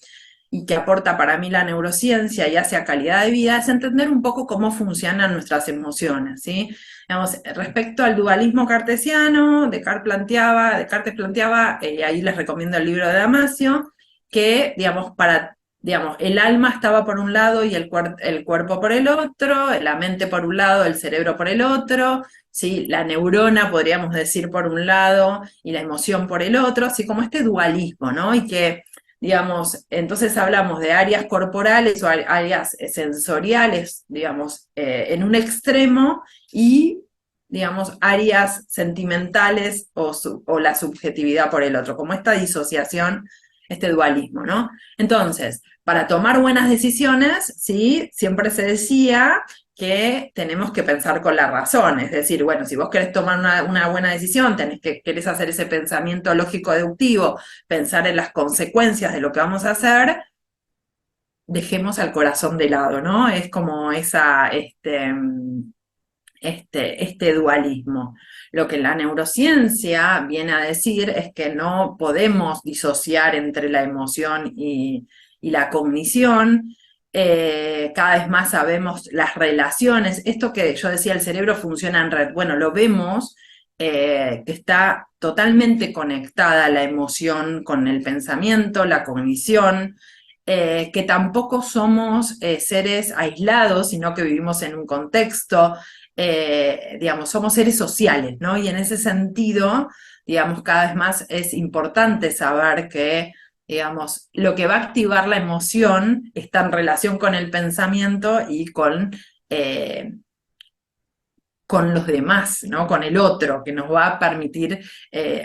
y que aporta para mí la neurociencia y hacia calidad de vida, es entender un poco cómo funcionan nuestras emociones, ¿sí? Digamos, respecto al dualismo cartesiano, Descartes planteaba, y ahí les recomiendo el libro de Damasio, que, digamos, el alma estaba por un lado y el cuerpo por el otro, la mente por un lado, el cerebro por el otro, ¿sí? La neurona, podríamos decir, por un lado y la emoción por el otro, así como este dualismo, ¿no? Y que, digamos, entonces hablamos de áreas corporales o áreas sensoriales, digamos, en un extremo y, digamos, áreas sentimentales o la subjetividad por el otro, como esta disociación, este dualismo, ¿no? Entonces, para tomar buenas decisiones, ¿sí? Siempre se decía que tenemos que pensar con la razón, es decir, bueno, si vos querés tomar una buena decisión, querés hacer ese pensamiento lógico-deductivo, pensar en las consecuencias de lo que vamos a hacer, dejemos al corazón de lado, ¿no? Es como este dualismo. Lo que la neurociencia viene a decir es que no podemos disociar entre la emoción y la cognición. Cada vez más sabemos las relaciones. Esto que yo decía, el cerebro funciona en red. Bueno, lo vemos que está totalmente conectada la emoción con el pensamiento, la cognición, que tampoco somos seres aislados, sino que vivimos en un contexto, digamos, somos seres sociales, ¿no? Y en ese sentido, digamos, cada vez más es importante saber que, digamos, lo que va a activar la emoción está en relación con el pensamiento y con los demás, ¿no? Con el otro, que nos va a permitir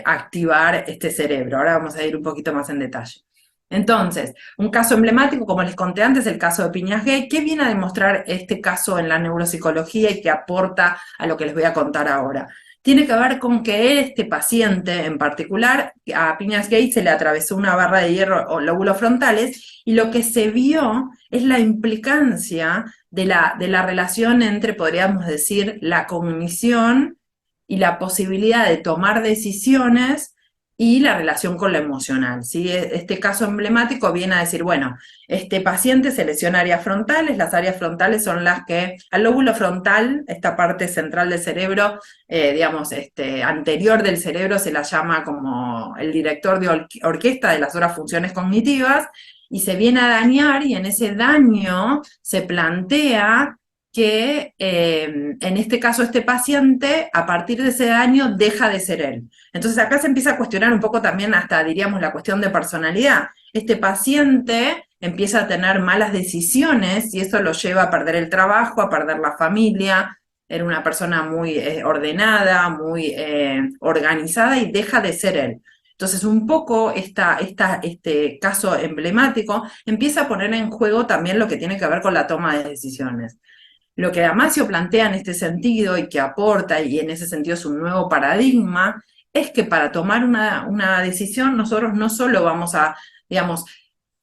activar este cerebro. Ahora vamos a ir un poquito más en detalle. Entonces, un caso emblemático, como les conté antes, el caso de Piñas-Gay. ¿Qué viene a demostrar este caso en la neuropsicología y qué aporta a lo que les voy a contar ahora? Tiene que ver con que este paciente en particular, a Piñas-Gay se le atravesó una barra de hierro o lóbulos frontales, y lo que se vio es la implicancia de la relación entre, podríamos decir, la cognición y la posibilidad de tomar decisiones y la relación con lo emocional, ¿sí? Este caso emblemático viene a decir, bueno, este paciente se lesiona áreas frontales, las áreas frontales son las que, al lóbulo frontal, esta parte central del cerebro, digamos, anterior del cerebro, se la llama como el director de orquesta de las otras funciones cognitivas, y se viene a dañar, y en ese daño se plantea que en este caso este paciente, a partir de ese daño, deja de ser él. Entonces acá se empieza a cuestionar un poco también hasta, diríamos, la cuestión de personalidad. Este paciente empieza a tener malas decisiones y eso lo lleva a perder el trabajo, a perder la familia. Era una persona muy ordenada, muy organizada, y deja de ser él. Entonces, un poco este caso emblemático empieza a poner en juego también lo que tiene que ver con la toma de decisiones. Lo que Damasio plantea en este sentido y que aporta, y en ese sentido es un nuevo paradigma, es que para tomar una decisión nosotros no solo vamos a, digamos,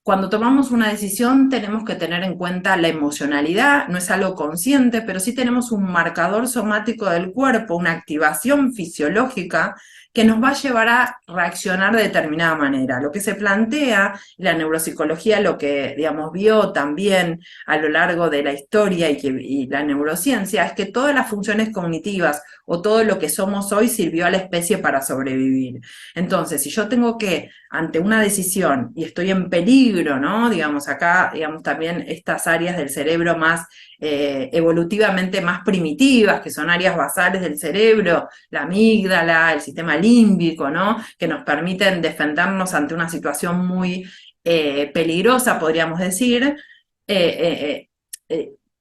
cuando tomamos una decisión tenemos que tener en cuenta la emocionalidad, no es algo consciente, pero sí tenemos un marcador somático del cuerpo, una activación fisiológica que nos va a llevar a reaccionar de determinada manera. Lo que se plantea, la neuropsicología, lo que, digamos, vio también a lo largo de la historia y la neurociencia, es que todas las funciones cognitivas o todo lo que somos hoy sirvió a la especie para sobrevivir. Entonces, si yo tengo que, ante una decisión, y estoy en peligro, ¿no? Digamos, acá, digamos, también estas áreas del cerebro más evolutivamente más primitivas, que son áreas basales del cerebro, la amígdala, el sistema límbico, ¿no? Que nos permiten defendernos ante una situación muy peligrosa, podríamos decir.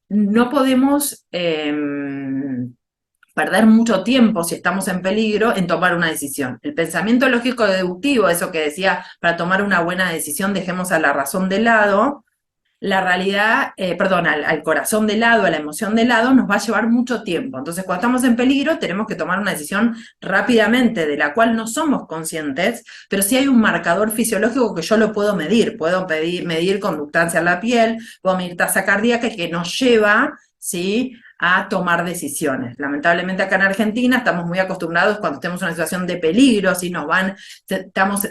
No podemos perder mucho tiempo, si estamos en peligro, en tomar una decisión. El pensamiento lógico deductivo, eso que decía, para tomar una buena decisión dejemos a la razón de lado, la realidad, al corazón de lado, a la emoción de lado, nos va a llevar mucho tiempo. Entonces, cuando estamos en peligro, tenemos que tomar una decisión rápidamente, de la cual no somos conscientes, pero sí hay un marcador fisiológico que yo lo puedo medir. Puedo medir conductancia en la piel, puedo medir tasa cardíaca, que nos lleva, ¿sí?, a tomar decisiones. Lamentablemente acá en Argentina estamos muy acostumbrados cuando tenemos una situación de peligro, si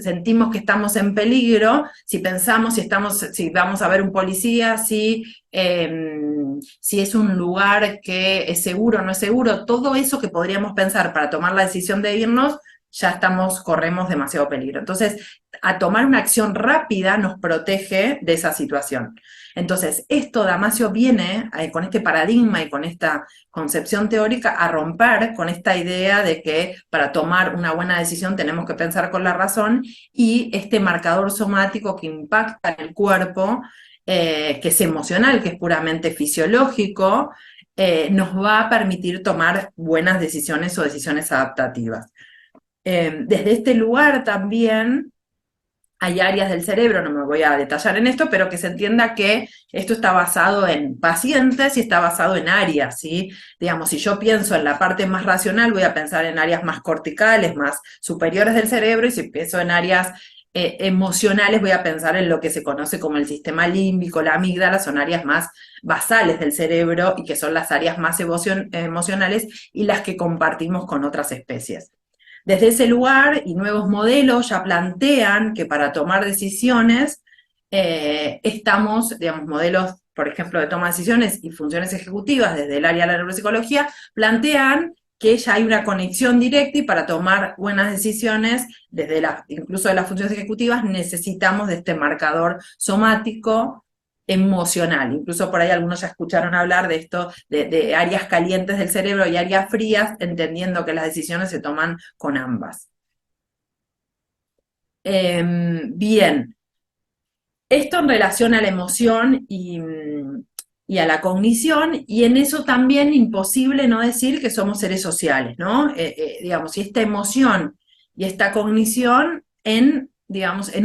sentimos que estamos en peligro, si pensamos si vamos a ver un policía, si es un lugar que es seguro o no es seguro, todo eso que podríamos pensar para tomar la decisión de irnos, ya corremos demasiado peligro. Entonces, a tomar una acción rápida nos protege de esa situación. Entonces, esto Damasio viene con este paradigma y con esta concepción teórica a romper con esta idea de que para tomar una buena decisión tenemos que pensar con la razón, y este marcador somático que impacta en el cuerpo, que es emocional, que es puramente fisiológico, nos va a permitir tomar buenas decisiones o decisiones adaptativas. Desde este lugar también hay áreas del cerebro, no me voy a detallar en esto, pero que se entienda que esto está basado en pacientes y está basado en áreas, ¿sí? Digamos, si yo pienso en la parte más racional, voy a pensar en áreas más corticales, más superiores del cerebro, y si pienso en áreas emocionales, voy a pensar en lo que se conoce como el sistema límbico, la amígdala, son áreas más basales del cerebro y que son las áreas más emocionales y las que compartimos con otras especies. Desde ese lugar y nuevos modelos ya plantean que para tomar decisiones modelos, por ejemplo, de toma de decisiones y funciones ejecutivas desde el área de la neuropsicología, plantean que ya hay una conexión directa y para tomar buenas decisiones, incluso de las funciones ejecutivas, necesitamos de este marcador somático emocional. Incluso por ahí algunos ya escucharon hablar de esto, de áreas calientes del cerebro y áreas frías, entendiendo que las decisiones se toman con ambas. Bien, esto en relación a la emoción y a la cognición, y en eso también imposible no decir que somos seres sociales, ¿no? Digamos, y esta emoción y esta cognición en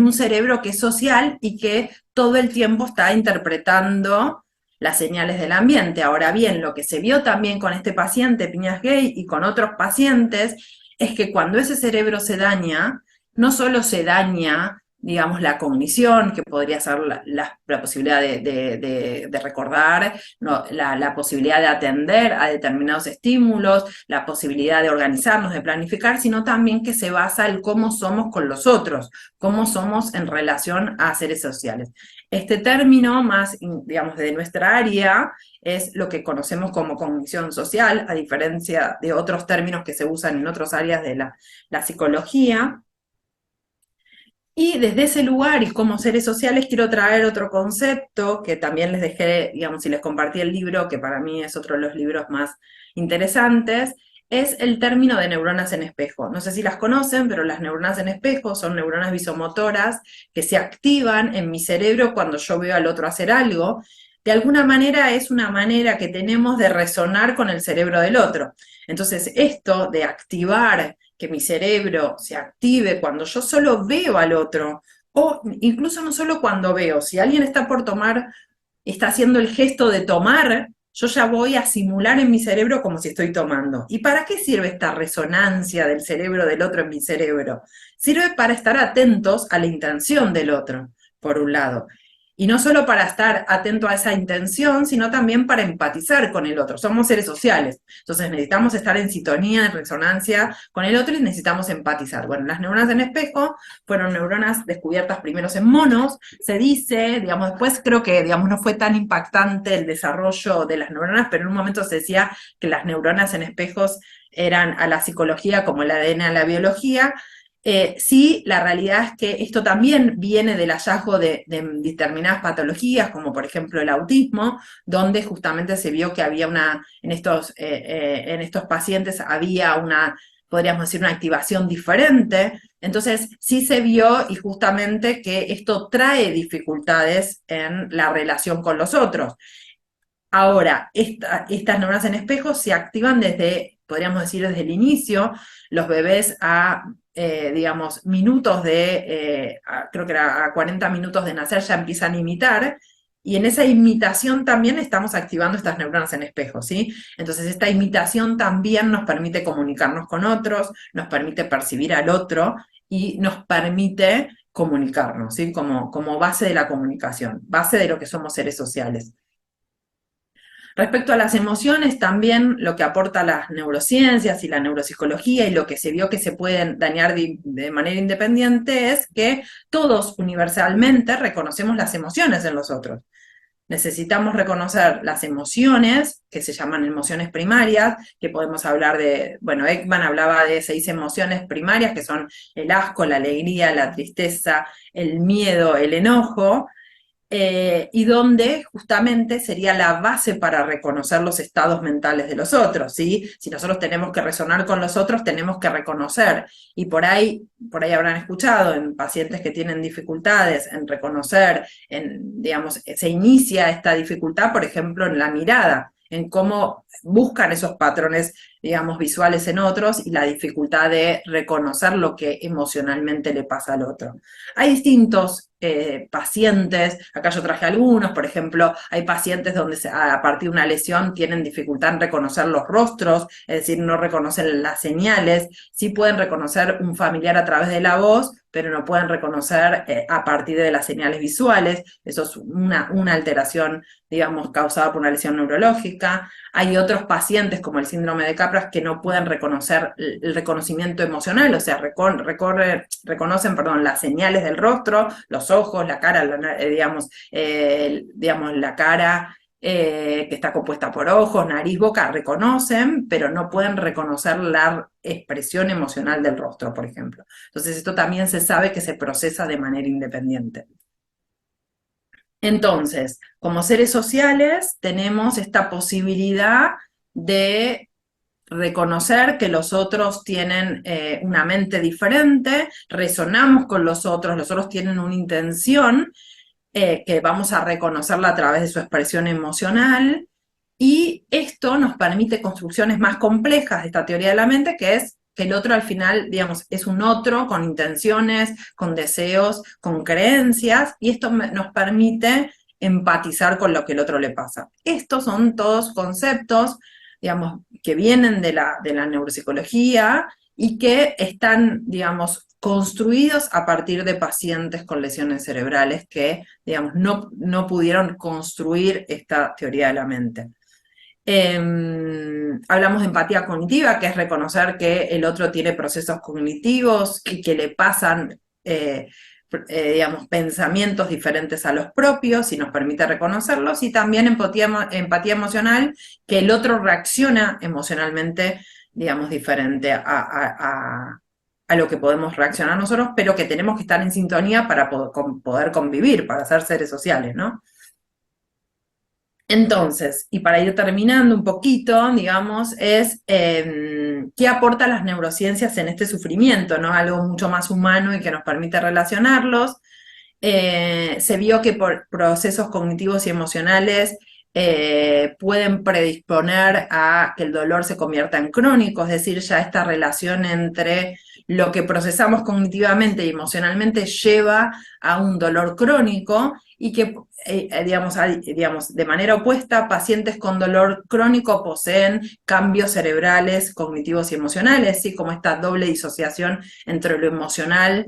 un cerebro que es social y que todo el tiempo está interpretando las señales del ambiente. Ahora bien, lo que se vio también con este paciente, Piñas-Gay, y con otros pacientes, es que cuando ese cerebro se daña, no solo se daña, digamos, la cognición, que podría ser la posibilidad de recordar, no, la posibilidad de atender a determinados estímulos, la posibilidad de organizarnos, de planificar, sino también que se basa en cómo somos con los otros, cómo somos en relación a seres sociales. Este término más, digamos, de nuestra área es lo que conocemos como cognición social, a diferencia de otros términos que se usan en otras áreas de la psicología. Y desde ese lugar y como seres sociales quiero traer otro concepto que también les dejé, digamos, y les compartí el libro, que para mí es otro de los libros más interesantes, es el término de neuronas en espejo. No sé si las conocen, pero las neuronas en espejo son neuronas visomotoras que se activan en mi cerebro cuando yo veo al otro hacer algo. De alguna manera es una manera que tenemos de resonar con el cerebro del otro. Entonces, esto de activar, que mi cerebro se active cuando yo solo veo al otro, o incluso no solo cuando veo, si alguien está por tomar, está haciendo el gesto de tomar, yo ya voy a simular en mi cerebro como si estoy tomando. ¿Y para qué sirve esta resonancia del cerebro del otro en mi cerebro? Sirve para estar atentos a la intención del otro, por un lado. Y no solo para estar atento a esa intención, sino también para empatizar con el otro. Somos seres sociales, entonces necesitamos estar en sintonía, en resonancia con el otro y necesitamos empatizar. Bueno, las neuronas en espejo fueron neuronas descubiertas primero en monos, se dice, digamos, después creo que, digamos, no fue tan impactante el desarrollo de las neuronas, pero en un momento se decía que las neuronas en espejos eran a la psicología como el ADN a la biología. Sí, la realidad es que esto también viene del hallazgo de determinadas patologías, como por ejemplo el autismo, donde justamente se vio que había en estos pacientes había podríamos decir, una activación diferente. Entonces, sí se vio y justamente que esto trae dificultades en la relación con los otros. Ahora, estas neuronas en espejo se activan podríamos decir, desde el inicio. Los bebés digamos, minutos creo que era a 40 minutos de nacer ya empiezan a imitar, y en esa imitación también estamos activando estas neuronas en espejo, ¿sí? Entonces esta imitación también nos permite comunicarnos con otros, nos permite percibir al otro y nos permite comunicarnos, ¿sí? Como base de la comunicación, base de lo que somos seres sociales. Respecto a las emociones, también lo que aporta las neurociencias y la neuropsicología y lo que se vio que se pueden dañar de manera independiente es que todos universalmente reconocemos las emociones en los otros. Necesitamos reconocer las emociones, que se llaman emociones primarias, que podemos hablar de, bueno, Ekman hablaba de 6 emociones primarias, que son el asco, la alegría, la tristeza, el miedo, el enojo, y donde justamente sería la base para reconocer los estados mentales de los otros, ¿sí? Si nosotros tenemos que resonar con los otros, tenemos que reconocer, y por ahí habrán escuchado en pacientes que tienen dificultades en reconocer, digamos, se inicia esta dificultad, por ejemplo, en la mirada, en cómo buscan esos patrones, digamos, visuales en otros y la dificultad de reconocer lo que emocionalmente le pasa al otro. Hay distintos pacientes, acá yo traje algunos, por ejemplo, hay pacientes donde a partir de una lesión tienen dificultad en reconocer los rostros, es decir, no reconocen las señales, sí pueden reconocer un familiar a través de la voz, pero no pueden reconocer a partir de las señales visuales, eso es una alteración, digamos, causada por una lesión neurológica. Hay otros pacientes, como el síndrome de Capras, que no pueden reconocer el reconocimiento emocional, o sea, reconocen, perdón, las señales del rostro, los ojos, la cara, digamos, la cara que está compuesta por ojos, nariz, boca, reconocen, pero no pueden reconocer la expresión emocional del rostro, por ejemplo. Entonces esto también se sabe que se procesa de manera independiente. Entonces, como seres sociales tenemos esta posibilidad de reconocer que los otros tienen una mente diferente, resonamos con los otros tienen una intención, que vamos a reconocerla a través de su expresión emocional, y esto nos permite construcciones más complejas de esta teoría de la mente, que es que el otro al final, digamos, es un otro con intenciones, con deseos, con creencias, y esto nos permite empatizar con lo que el otro le pasa. Estos son todos conceptos, digamos, que vienen de la neuropsicología y que están, digamos, construidos a partir de pacientes con lesiones cerebrales que, digamos, no pudieron construir esta teoría de la mente. Hablamos de empatía cognitiva, que es reconocer que el otro tiene procesos cognitivos y que le pasan, digamos, pensamientos diferentes a los propios y nos permite reconocerlos, y también empatía emocional, que el otro reacciona emocionalmente, digamos, diferente a lo que podemos reaccionar nosotros, pero que tenemos que estar en sintonía para poder convivir, para ser seres sociales, ¿no? Entonces, y para ir terminando un poquito, digamos, es qué aportan las neurociencias en este sufrimiento, ¿no? Algo mucho más humano y que nos permite relacionarlos. Se vio que por procesos cognitivos y emocionales pueden predisponer a que el dolor se convierta en crónico, es decir, ya esta relación entre lo que procesamos cognitivamente y emocionalmente lleva a un dolor crónico, y que, digamos, de manera opuesta, pacientes con dolor crónico poseen cambios cerebrales, cognitivos y emocionales, ¿sí? Como esta doble disociación entre lo emocional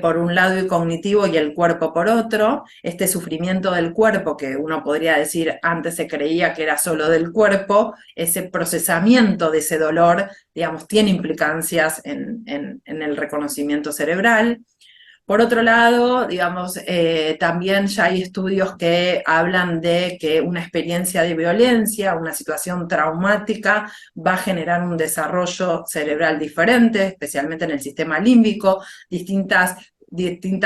por un lado y cognitivo, y el cuerpo por otro, este sufrimiento del cuerpo que uno podría decir antes se creía que era solo del cuerpo, ese procesamiento de ese dolor, digamos, tiene implicancias en el reconocimiento cerebral. Por otro lado, digamos, también ya hay estudios que hablan de que una experiencia de violencia, una situación traumática, va a generar un desarrollo cerebral diferente, especialmente en el sistema límbico, distintas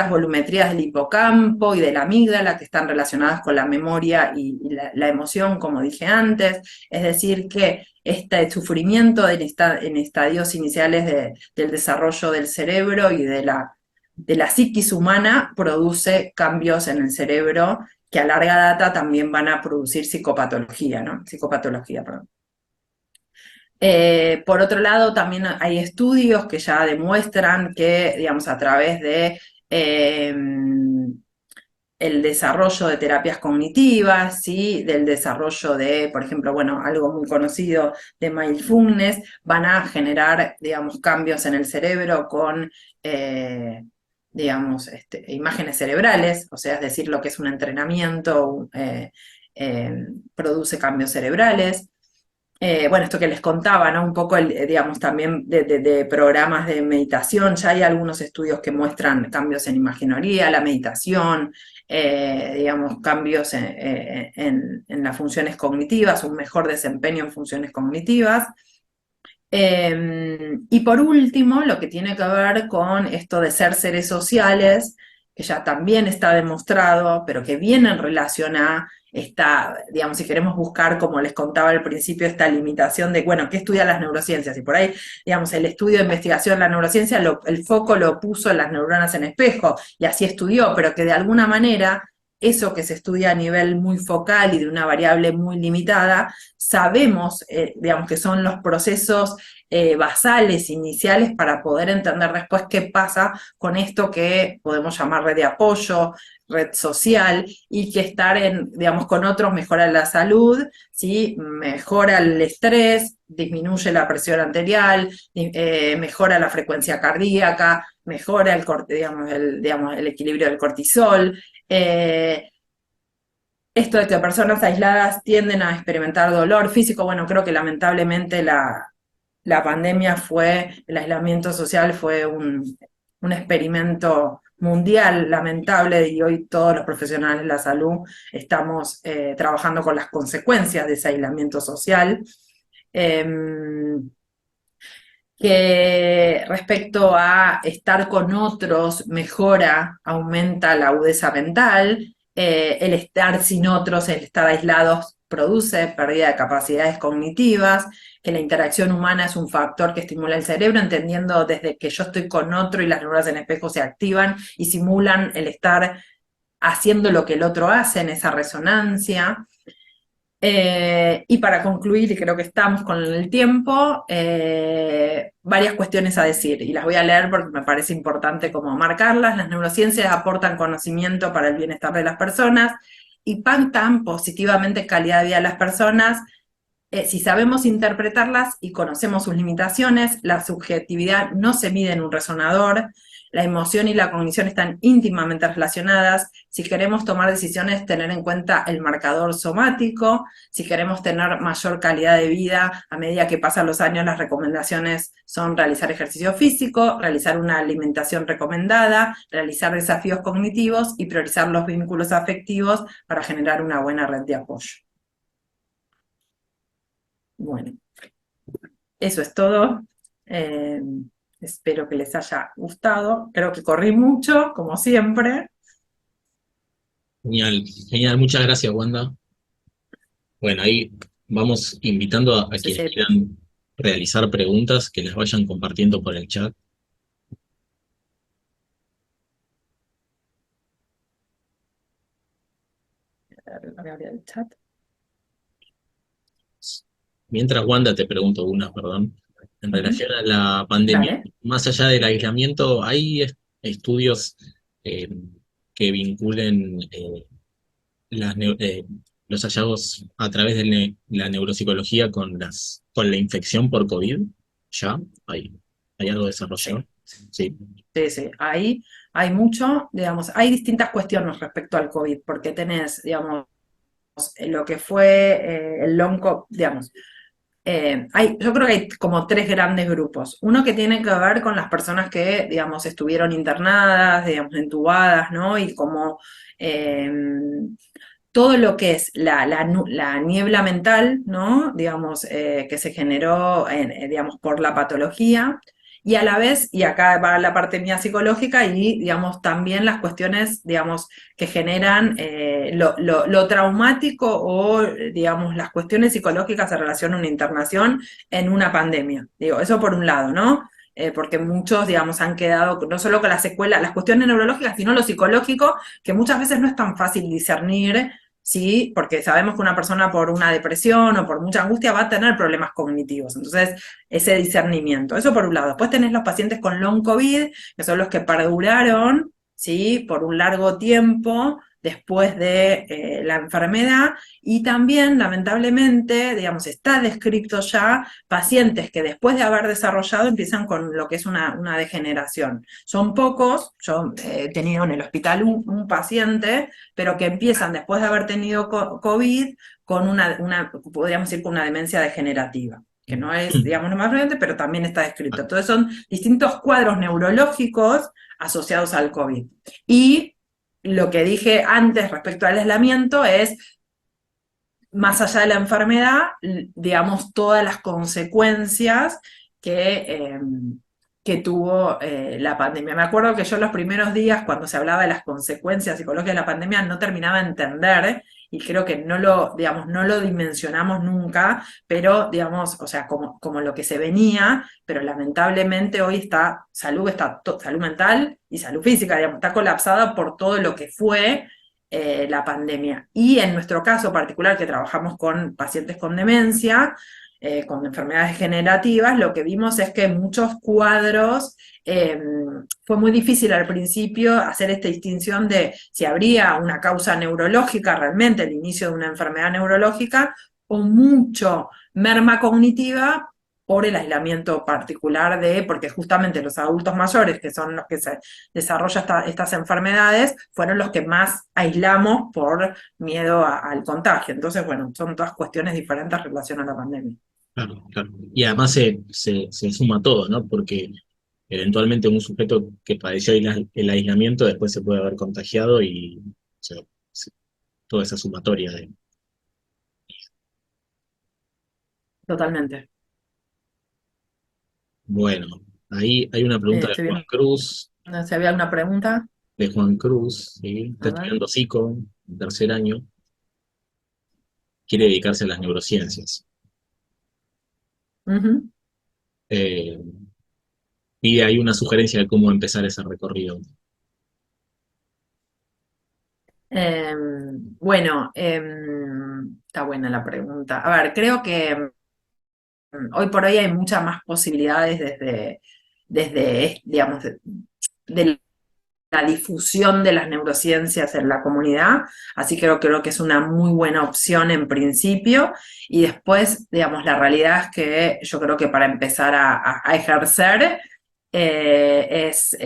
volumetrías del hipocampo y de la amígdala que están relacionadas con la memoria y la emoción, como dije antes. Es decir, que este sufrimiento en estadios iniciales del desarrollo del cerebro y de la psiquis humana produce cambios en el cerebro que a larga data también van a producir psicopatología, ¿no? Psicopatología, perdón. Por otro lado, también hay estudios que ya demuestran que, digamos, a través de el desarrollo de terapias cognitivas, ¿sí? Del desarrollo de, por ejemplo, bueno, algo muy conocido de mindfulness, van a generar, digamos, cambios en el cerebro con digamos, imágenes cerebrales, o sea, es decir, lo que es un entrenamiento produce cambios cerebrales. Bueno, esto que les contaba, ¿no? Un poco, digamos, también de programas de meditación. Ya hay algunos estudios que muestran cambios en imaginería, la meditación, digamos, cambios en las funciones cognitivas, un mejor desempeño en funciones cognitivas. Y por último, lo que tiene que ver con esto de ser seres sociales, que ya también está demostrado, pero que viene en relación a esta, digamos, si queremos buscar, como les contaba al principio, esta limitación de, bueno, ¿qué estudian las neurociencias? Y por ahí, digamos, el estudio de investigación de la neurociencia, el foco lo puso en las neuronas en espejo, y así estudió, pero que de alguna manera eso que se estudia a nivel muy focal y de una variable muy limitada, sabemos, digamos, que son los procesos basales, iniciales, para poder entender después qué pasa con esto que podemos llamar red de apoyo, red social, y que estar digamos, con otros mejora la salud, ¿sí? Mejora el estrés, disminuye la presión arterial, mejora la frecuencia cardíaca, mejora el equilibrio del cortisol. Esto de que personas aisladas tienden a experimentar dolor físico, bueno, creo que lamentablemente la pandemia el aislamiento social fue un experimento mundial lamentable, y hoy todos los profesionales de la salud estamos trabajando con las consecuencias de ese aislamiento social. Que respecto a estar con otros mejora, aumenta la agudeza mental, el estar sin otros, el estar aislados produce pérdida de capacidades cognitivas, que la interacción humana es un factor que estimula el cerebro, entendiendo desde que yo estoy con otro y las neuronas en espejo se activan y simulan el estar haciendo lo que el otro hace en esa resonancia. Y para concluir, y creo que estamos con el tiempo, varias cuestiones a decir, y las voy a leer porque me parece importante como marcarlas. Las neurociencias aportan conocimiento para el bienestar de las personas, impactan positivamente calidad de vida de las personas, si sabemos interpretarlas y conocemos sus limitaciones. La subjetividad no se mide en un resonador, la emoción y la cognición están íntimamente relacionadas. Si queremos tomar decisiones, tener en cuenta el marcador somático. Si queremos tener mayor calidad de vida, a medida que pasan los años, las recomendaciones son realizar ejercicio físico, realizar una alimentación recomendada, realizar desafíos cognitivos y priorizar los vínculos afectivos para generar una buena red de apoyo. Bueno, eso es todo. Espero que les haya gustado. Creo que corrí mucho, como siempre.
Genial, genial, muchas gracias, Wanda. Bueno, ahí vamos invitando a
Sí,
quienes
sí.
quieran realizar preguntas, que las vayan compartiendo por el chat.
Voy a abrir el chat.
Mientras, Wanda, te pregunto una, perdón. En relación a la pandemia,
Dale.
más allá del aislamiento, ¿hay estudios eh, que vinculen los hallazgos a través de la neuropsicología con la infección por COVID? ¿Ya? ¿Hay algo desarrollado? Sí.
Sí, sí. Ahí hay mucho, digamos, hay distintas cuestiones respecto al COVID, porque tenés, digamos, lo que fue el long COVID, digamos. Yo creo que hay como tres grandes grupos. Uno que tiene que ver con las personas que, digamos, estuvieron internadas, digamos, entubadas, ¿no? Y como todo lo que es la niebla mental, ¿no? Digamos, que se generó, digamos, por la patología. Y a la vez, y acá va la parte mía psicológica, y, digamos, también las cuestiones, digamos, que generan lo traumático o, digamos, las cuestiones psicológicas en relación a una internación en una pandemia. Digo, eso por un lado, ¿no? Porque muchos, digamos, han quedado no solo con las secuelas, las cuestiones neurológicas, sino lo psicológico, que muchas veces no es tan fácil discernir, ¿sí? Porque sabemos que una persona por una depresión o por mucha angustia va a tener problemas cognitivos. Entonces, ese discernimiento. Eso por un lado. Después tenés los pacientes con long COVID, que son los que perduraron, ¿sí? Por un largo tiempo después de la enfermedad, y también, lamentablemente, digamos, está descrito ya pacientes que después de haber desarrollado empiezan con lo que es una degeneración. Son pocos, yo he tenido en el hospital un paciente, pero que empiezan después de haber tenido COVID con podríamos decir, con una demencia degenerativa, que no es, digamos, lo más frecuente, pero también está descrito. Entonces son distintos cuadros neurológicos asociados al COVID. Y lo que dije antes respecto al aislamiento es, más allá de la enfermedad, digamos, todas las consecuencias que tuvo la pandemia. Me acuerdo que yo los primeros días, cuando se hablaba de las consecuencias psicológicas de la pandemia, no terminaba de entender, y creo que digamos, no lo dimensionamos nunca, pero, digamos, o sea, como lo que se venía, pero lamentablemente hoy salud mental y salud física, digamos, está colapsada por todo lo que fue la pandemia. Y en nuestro caso particular, que trabajamos con pacientes con demencia, con enfermedades degenerativas, lo que vimos es que en muchos cuadros fue muy difícil al principio hacer esta distinción de si habría una causa neurológica realmente, el inicio de una enfermedad neurológica, o mucho merma cognitiva por el aislamiento particular porque justamente los adultos mayores, que son los que se desarrollan estas enfermedades, fueron los que más aislamos por miedo al contagio. Entonces, bueno, son todas cuestiones diferentes en relación a la pandemia.
Claro, claro. Y además se suma todo, ¿no? Porque eventualmente un sujeto que padeció el aislamiento después se puede haber contagiado y, o sea, toda esa sumatoria de...
Totalmente.
Bueno, ahí hay una pregunta de
Estoy
Juan
bien.
Cruz,
No sé si había alguna pregunta.
¿sí? Está
A ver.
estudiando psico, en tercer año, quiere dedicarse a las neurociencias.
Ujú.
Eh, Pide ahí una sugerencia de cómo empezar ese recorrido.
Bueno, está buena la pregunta. A ver, creo que hoy por hoy hay muchas más posibilidades digamos, de la difusión de las neurociencias en la comunidad, así que creo que es una muy buena opción en principio, y después, digamos, la realidad es que yo creo que para empezar a ejercer es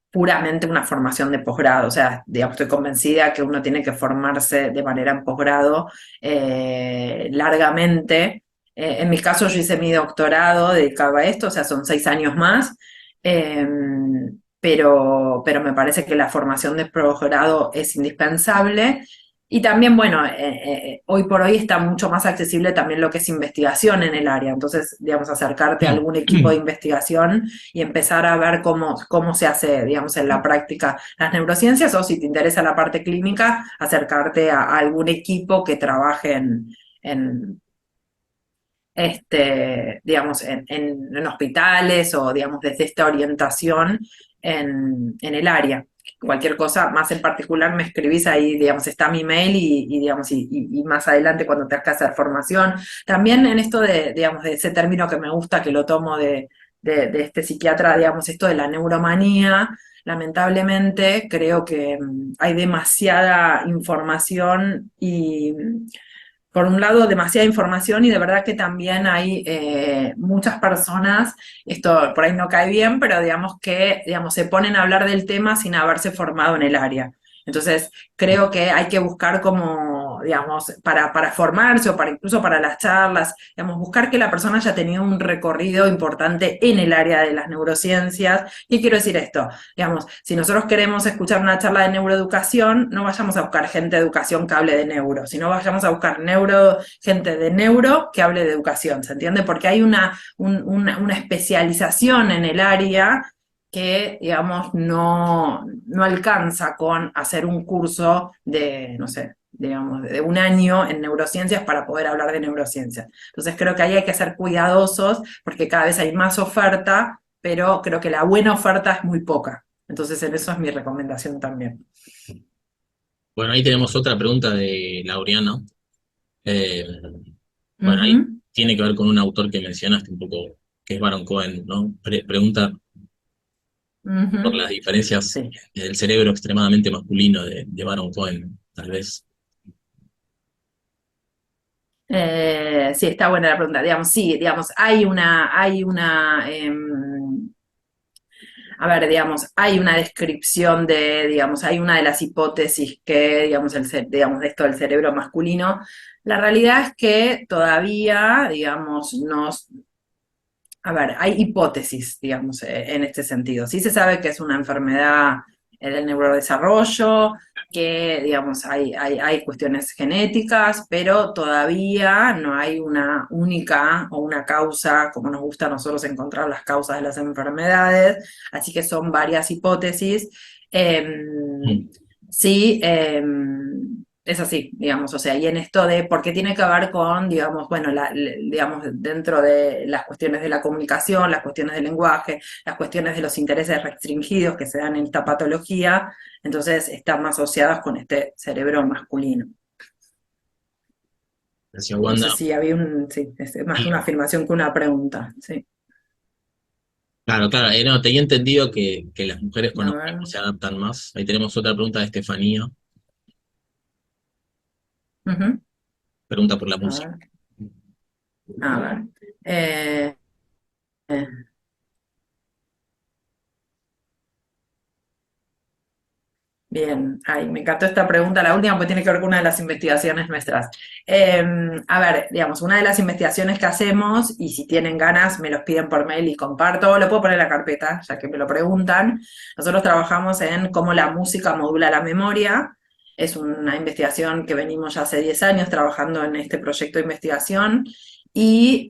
puramente una formación de posgrado, o sea, digamos, estoy convencida que uno tiene que formarse de manera en posgrado largamente. En mi caso yo hice mi doctorado dedicado a esto, o sea, son 6 años más, eh, pero me parece que la formación de posgrado es indispensable. Y también, bueno, hoy por hoy está mucho más accesible también lo que es investigación en el área. Entonces, digamos, acercarte a algún equipo de investigación y empezar a ver cómo se hace, digamos, en la práctica las neurociencias, o si te interesa la parte clínica, acercarte a algún equipo que trabaje en digamos, en hospitales, o, digamos, desde esta orientación en el área. Cualquier cosa más en particular me escribís ahí, digamos, está mi mail, digamos, y más adelante cuando tengas que hacer formación. También en esto digamos, de ese término que me gusta, que lo tomo de este psiquiatra, digamos, esto de la neuromanía. Lamentablemente creo que hay demasiada información y, por un lado, demasiada información, y de verdad que también hay muchas personas, esto por ahí no cae bien, pero digamos que, digamos, se ponen a hablar del tema sin haberse formado en el área. Entonces, creo que hay que buscar como, digamos, para formarse, o incluso para las charlas, digamos, buscar que la persona haya tenido un recorrido importante en el área de las neurociencias. ¿Qué quiero decir esto? Digamos, si nosotros queremos escuchar una charla de neuroeducación, no vayamos a buscar gente de educación que hable de neuro, sino vayamos a buscar gente de neuro que hable de educación, ¿se entiende? Porque hay una especialización en el área que, digamos, no alcanza con hacer un curso de, no sé, digamos, de un año en neurociencias para poder hablar de neurociencias. Entonces creo que ahí hay que ser cuidadosos, porque cada vez hay más oferta, pero creo que la buena oferta es muy poca. Entonces en eso es mi recomendación también.
Bueno, ahí tenemos otra pregunta de Laureano. Eh, bueno, ahí tiene que ver con un autor que mencionaste un poco, que es Baron Cohen, ¿no? Pregunta por
Ujú.
las diferencias
Sí.
del cerebro extremadamente masculino de Baron Cohen, tal vez.
Sí, está buena la pregunta. Digamos, sí, digamos, a ver, digamos, hay una descripción de, digamos, hay una de las hipótesis que, digamos, digamos, de esto del cerebro masculino. La realidad es que todavía, digamos, a ver, hay hipótesis, digamos, en este sentido. Sí se sabe que es una enfermedad del neurodesarrollo, que, digamos, hay cuestiones genéticas, pero todavía no hay una única o una causa, como nos gusta a nosotros encontrar las causas de las enfermedades, así que son varias hipótesis.
Mm.
Sí, es así, digamos, o sea, y en esto de, porque tiene que ver con, digamos, bueno, digamos, dentro de las cuestiones de la comunicación, las cuestiones del lenguaje, las cuestiones de los intereses restringidos que se dan en esta patología, entonces están más asociadas con este cerebro masculino.
Gracias,
No sé
Wanda.
si había sí, es más
Y,
una afirmación que una pregunta, sí.
claro, claro, no, tenía entendido que las mujeres con
A ver,
autismo se adaptan más. Ahí tenemos otra pregunta de Estefanía,
ujú,
pregunta por la
a
música.
ver, a ver. Eh, eh, Bien, ay, me encantó esta pregunta, la última, porque tiene que ver con una de las investigaciones nuestras. A ver, digamos, una de las investigaciones que hacemos, y si tienen ganas, me los piden por mail y comparto, lo puedo poner en la carpeta, ya que me lo preguntan. Nosotros trabajamos en cómo la música modula la memoria. Es una investigación que venimos ya hace 10 años trabajando en este proyecto de investigación, y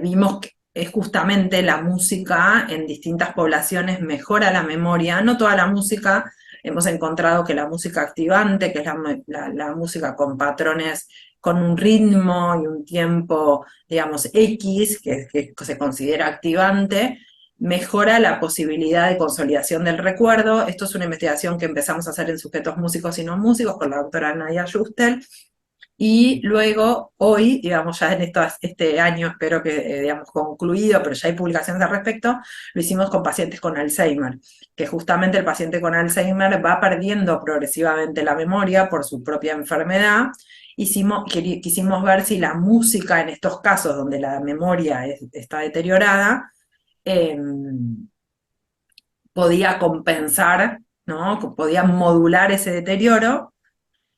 vimos que es justamente la música en distintas poblaciones mejora la memoria, no toda la música. Hemos encontrado que la música activante, que es la música con patrones, con un ritmo y un tiempo, digamos, X, que se considera activante, mejora la posibilidad de consolidación del recuerdo. Esto es una investigación que empezamos a hacer en sujetos músicos y no músicos con la doctora Nadia Justel. Y luego, hoy, digamos, ya en este año, espero que, digamos, concluido, pero ya hay publicaciones al respecto, lo hicimos con pacientes con Alzheimer, que justamente el paciente con Alzheimer va perdiendo progresivamente la memoria por su propia enfermedad. Quisimos ver si la música en estos casos donde la memoria está deteriorada, eh, podía compensar, ¿no? Podía modular ese deterioro,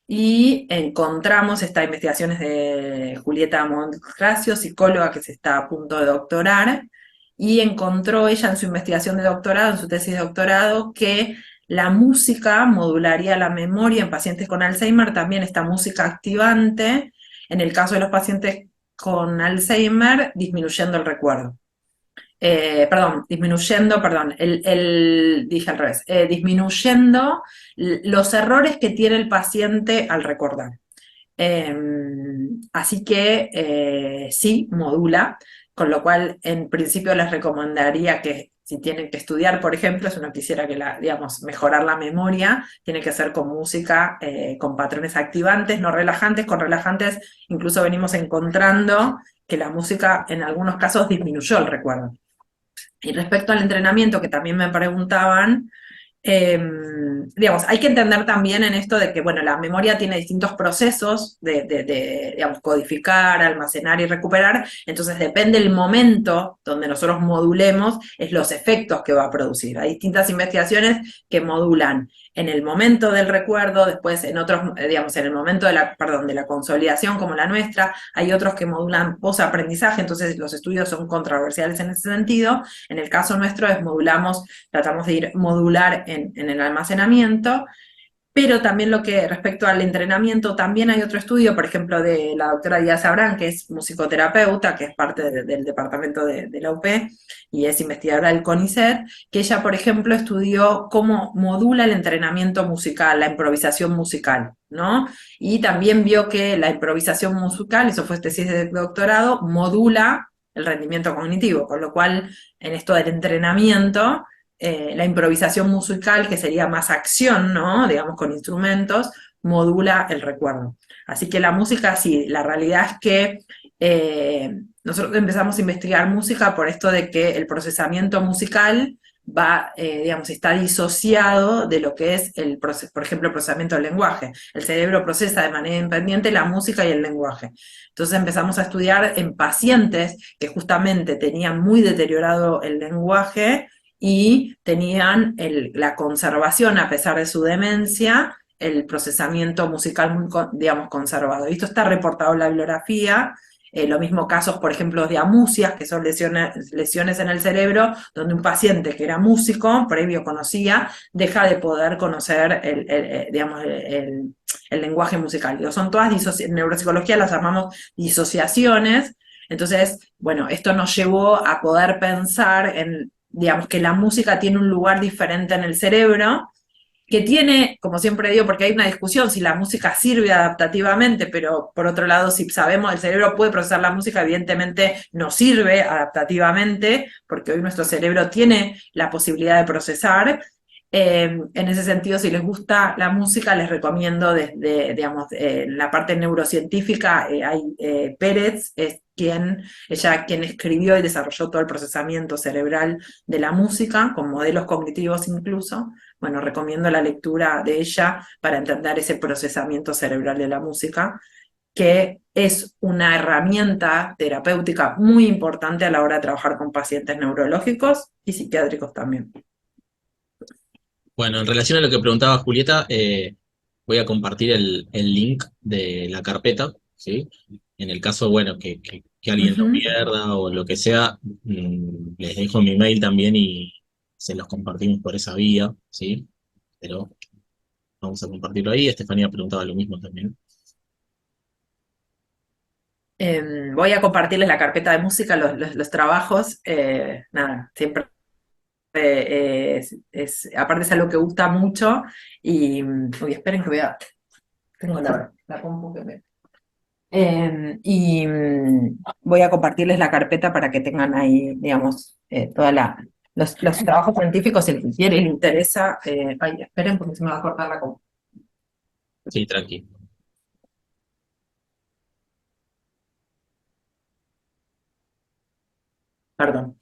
y encontramos, esta investigación es de Julieta Moncracio, psicóloga que se está a punto de doctorar, y encontró ella en su investigación de doctorado, en su tesis de doctorado, que la música modularía la memoria en pacientes con Alzheimer, también esta música activante, en el caso de los pacientes con Alzheimer, disminuyendo el recuerdo. Perdón, dije al revés, disminuyendo los errores que tiene el paciente al recordar. Eh, Así que sí, modula, con lo cual en principio les recomendaría que si tienen que estudiar, por ejemplo, si uno quisiera digamos, mejorar la memoria, tiene que ser con música, con patrones activantes, no relajantes. Con relajantes incluso venimos encontrando que la música en algunos casos disminuyó el recuerdo. Y respecto al entrenamiento, que también me preguntaban, eh, digamos, hay que entender también en esto de que, bueno, la memoria tiene distintos procesos digamos, codificar, almacenar y recuperar, entonces depende el momento donde nosotros modulemos, es los efectos que va a producir. Hay distintas investigaciones que modulan en el momento del recuerdo, después en otros, digamos, en el momento de la consolidación como la nuestra, hay otros que modulan posaprendizaje, entonces los estudios son controversiales en ese sentido. En el caso nuestro tratamos de ir modular en el almacenamiento, pero también respecto al entrenamiento, también hay otro estudio, por ejemplo, de la doctora Díaz Abrán, que es musicoterapeuta, que es parte del departamento de la UP, y es investigadora del CONICET, que ella, por ejemplo, estudió cómo modula el entrenamiento musical, la improvisación musical, ¿no? Y también vio que la improvisación musical, eso fue tesis de doctorado, modula el rendimiento cognitivo, con lo cual, en esto del entrenamiento, la improvisación musical, que sería más acción, ¿no? Digamos, con instrumentos, modula el recuerdo. Así que la música, sí, la realidad es que nosotros empezamos a investigar música por esto de que el procesamiento musical digamos, está disociado de lo que es por ejemplo, el procesamiento del lenguaje. El cerebro procesa de manera independiente la música y el lenguaje. Entonces empezamos a estudiar en pacientes que justamente tenían muy deteriorado el lenguaje y tenían la conservación, a pesar de su demencia, el procesamiento musical muy, digamos, conservado. Y esto está reportado en la bibliografía. Lo mismo casos, por ejemplo, de amusias, que son lesiones en el cerebro, donde un paciente que era músico, previo conocía, deja de poder conocer digamos, el lenguaje musical. Digo, son todas en neuropsicología las llamamos disociaciones. Entonces, bueno, esto nos llevó a poder pensar en, digamos, que la música tiene un lugar diferente en el cerebro, que tiene, como siempre digo, porque hay una discusión si la música sirve adaptativamente, pero por otro lado, si sabemos el cerebro puede procesar la música, evidentemente no sirve adaptativamente, porque hoy nuestro cerebro tiene la posibilidad de procesar. En ese sentido, si les gusta la música, les recomiendo desde, digamos, la parte neurocientífica, hay Pérez, es ella quien escribió y desarrolló todo el procesamiento cerebral de la música, con modelos cognitivos incluso. Bueno, recomiendo la lectura de ella para entender ese procesamiento cerebral de la música, que es una herramienta terapéutica muy importante a la hora de trabajar con pacientes neurológicos y psiquiátricos también.
Bueno, en relación a lo que preguntaba Julieta, voy a compartir el link de la carpeta, ¿sí? En el caso, bueno, que alguien lo pierda o lo que sea, les dejo mi mail también y se los compartimos por esa vía, ¿sí? Pero vamos a compartirlo ahí. Estefanía preguntaba lo mismo también.
Voy a compartirles la carpeta de música, los trabajos. Nada, siempre aparte es algo que gusta mucho. Y uy, esperen que tengo la compu que me. Voy a compartirles la carpeta para que tengan ahí, digamos, los trabajos científicos, si les quiere y le interesa. Ay, esperen porque se me va a cortar la compu.
Sí, tranqui.
Perdón,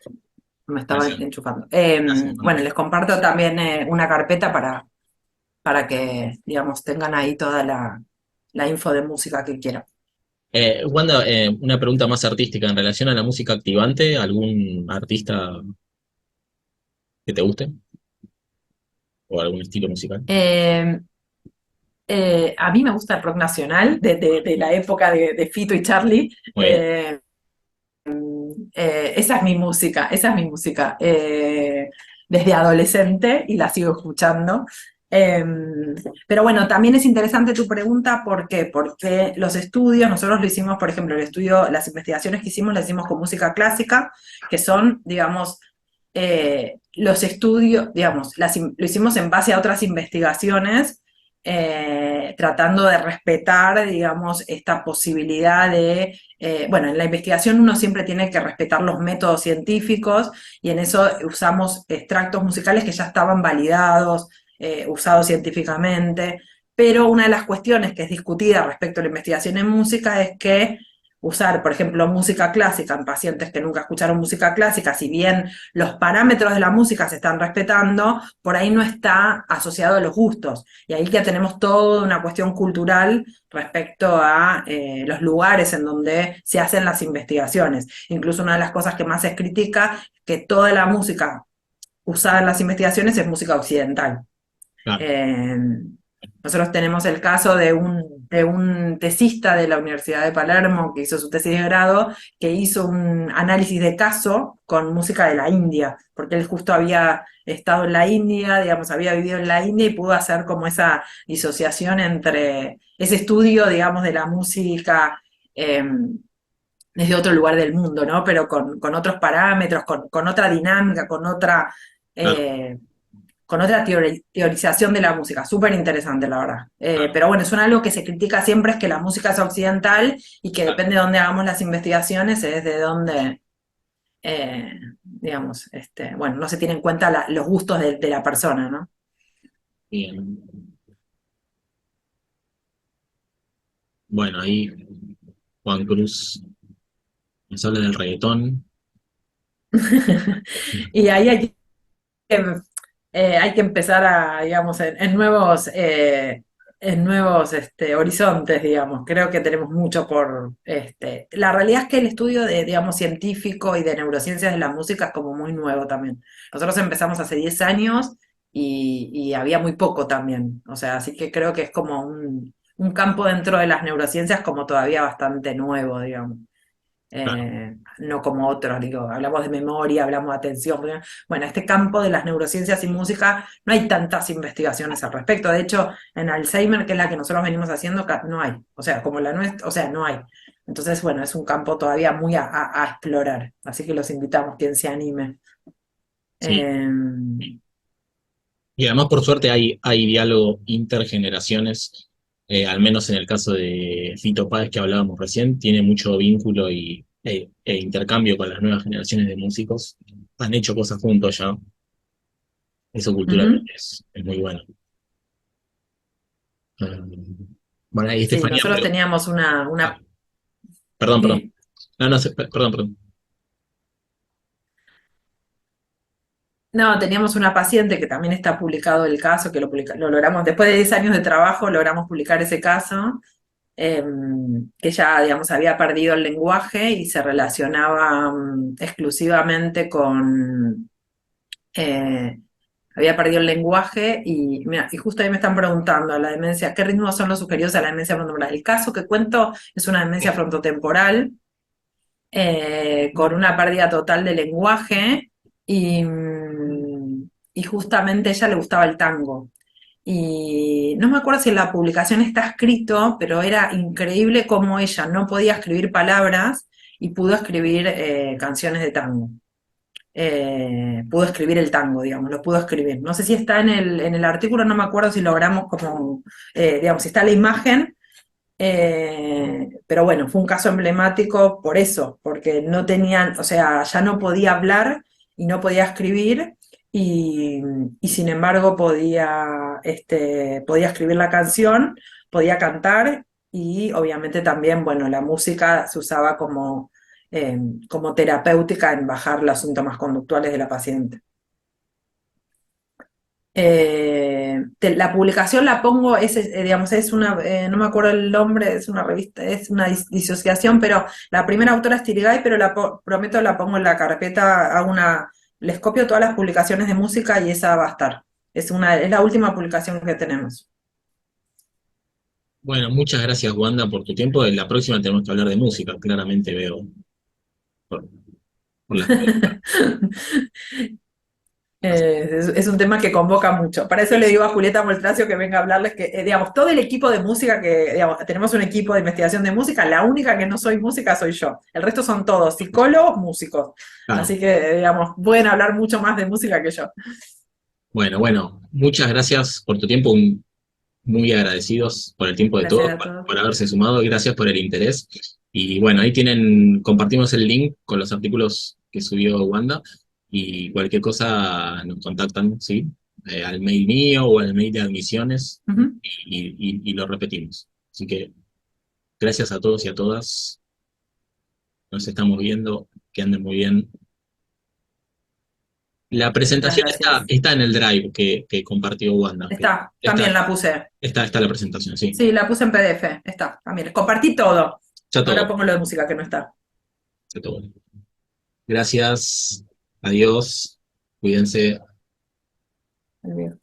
me estaba
Gracias.
enchufando.
Gracias.
Bueno, les comparto también una carpeta para que, digamos, tengan ahí toda la info de música que quieran.
Wanda, una pregunta más artística en relación a la música activante, ¿algún artista que te guste? ¿O algún estilo musical?
Eh, a mí me gusta el rock nacional, de la época de Fito y Charlie.
Muy bien.
Esa es mi música, esa es mi música. Desde adolescente y la sigo escuchando. Eh, pero bueno, también es interesante tu pregunta, ¿por qué? Porque los estudios, nosotros lo hicimos, por ejemplo, las investigaciones que hicimos, las hicimos con música clásica, que son, digamos, los estudios, digamos, lo hicimos en base a otras investigaciones, tratando de respetar, digamos, esta posibilidad de, bueno, en la investigación uno siempre tiene que respetar los métodos científicos y en eso usamos extractos musicales que ya estaban validados, usados científicamente, pero una de las cuestiones que es discutida respecto a la investigación en música es que usar, por ejemplo, música clásica en pacientes que nunca escucharon música clásica, si bien los parámetros de la música se están respetando, por ahí no está asociado a los gustos. Y ahí ya tenemos toda una cuestión cultural respecto a los lugares en donde se hacen las investigaciones. Incluso una de las cosas que más se critica es que toda la música usada en las investigaciones es música occidental.
Claro.
Nosotros tenemos el caso de un tesista de la Universidad de Palermo que hizo su tesis de grado, que hizo un análisis de caso con música de la India, porque él justo había estado en la India, digamos, había vivido en la India y pudo hacer como esa disociación entre ese estudio, digamos, de la música desde otro lugar del mundo, ¿no? Pero con otros parámetros, con otra dinámica,
Claro.
con otra teorización de la música, súper interesante la verdad.
Claro.
Pero bueno, es algo que se critica siempre, es que la música es occidental y que
Claro.
depende de dónde hagamos las investigaciones, es de dónde, digamos, bueno, no se tiene en cuenta los gustos de la persona, ¿no?
Bien. Bueno, ahí Juan Cruz nos habla del reggaetón.
Y ahí hay hay que empezar digamos, en nuevos horizontes, digamos. Creo que tenemos mucho La realidad es que el estudio digamos, científico y de neurociencias de la música es como muy nuevo también. Nosotros empezamos hace 10 años y había muy poco también. O sea, así que creo que es como un campo dentro de las neurociencias como todavía bastante nuevo, digamos.
Claro.
No como otros, digo, hablamos de memoria, hablamos de atención. Bueno, este campo de las neurociencias y música no hay tantas investigaciones al respecto. De hecho, en Alzheimer, que es la que nosotros venimos haciendo, no hay. O sea, como la nuestra, o sea, no hay. Entonces, bueno, es un campo todavía muy a explorar. Así que los invitamos, quien se anime.
Sí.
Eh,
Y además, por suerte, hay diálogo intergeneraciones, al menos en el caso de Fito Páez que hablábamos recién, tiene mucho vínculo e intercambio con las nuevas generaciones de músicos. Han hecho cosas juntos ya. Eso
ujú.
culturalmente es muy bueno. Eh, bueno, ahí
Sí,
Estefanía,
nosotros
pero...
teníamos
ah, perdón, perdón.
sí.
No, no, perdón, perdón.
No, teníamos una paciente que también está publicado el caso, que lo logramos, después de 10 años de trabajo, logramos publicar ese caso, que ella, digamos, había perdido el lenguaje y se relacionaba exclusivamente eh, había perdido el lenguaje y, mira, y justo ahí me están preguntando, la demencia, ¿qué ritmos son los sugeridos a la demencia frontotemporal? El caso que cuento es una demencia frontotemporal con una pérdida total de lenguaje y justamente a ella le gustaba el tango. Y no me acuerdo si en la publicación está escrito, pero era increíble cómo ella no podía escribir palabras y pudo escribir canciones de tango. Pudo escribir el tango, digamos, lo pudo escribir. No sé si está en el artículo, no me acuerdo si logramos como, digamos, si está la imagen, pero bueno, fue un caso emblemático por eso, porque no tenían, o sea, ya no podía hablar y no podía escribir, y, y sin embargo podía escribir la canción, podía cantar, y obviamente también, bueno, la música se usaba como terapéutica en bajar los síntomas conductuales de la paciente. La publicación la pongo, digamos, es una, no me acuerdo el nombre, es una revista, es una disociación, pero la primera autora es Tirigay, pero prometo la pongo en la carpeta, les copio todas las publicaciones de música y esa va a estar. Es la última publicación que tenemos.
Bueno, muchas gracias, Wanda, por tu tiempo. En la próxima tenemos que hablar de música, claramente veo por, por las preguntas.
Es un tema que convoca mucho. Para eso le digo a Julieta Moltracio que venga a hablarles que, digamos, todo el equipo de música digamos, tenemos un equipo de investigación de música, la única que no soy música soy yo. El resto son todos psicólogos, músicos.
Claro.
Así que, digamos, pueden hablar mucho más de música que yo.
Bueno, muchas gracias por tu tiempo, muy agradecidos por el tiempo de
Gracias
todos,
a todos.
por haberse sumado, gracias por el interés. Y bueno, ahí compartimos el link con los artículos que subió Wanda y cualquier cosa nos contactan, ¿sí? Al mail mío o al mail de admisiones
Ujú.
y lo repetimos. Así que gracias a todos y a todas, nos estamos viendo, que anden muy bien. La
Muchas
presentación
gracias.
está en el drive que compartió Wanda.
También la puse.
Está la presentación, sí.
Sí, la puse en PDF. Está, también. Compartí todo.
Ya
Ahora
todo.
pongo lo de música que no está.
Ya todo. Gracias. Adiós. Cuídense.
Olvido.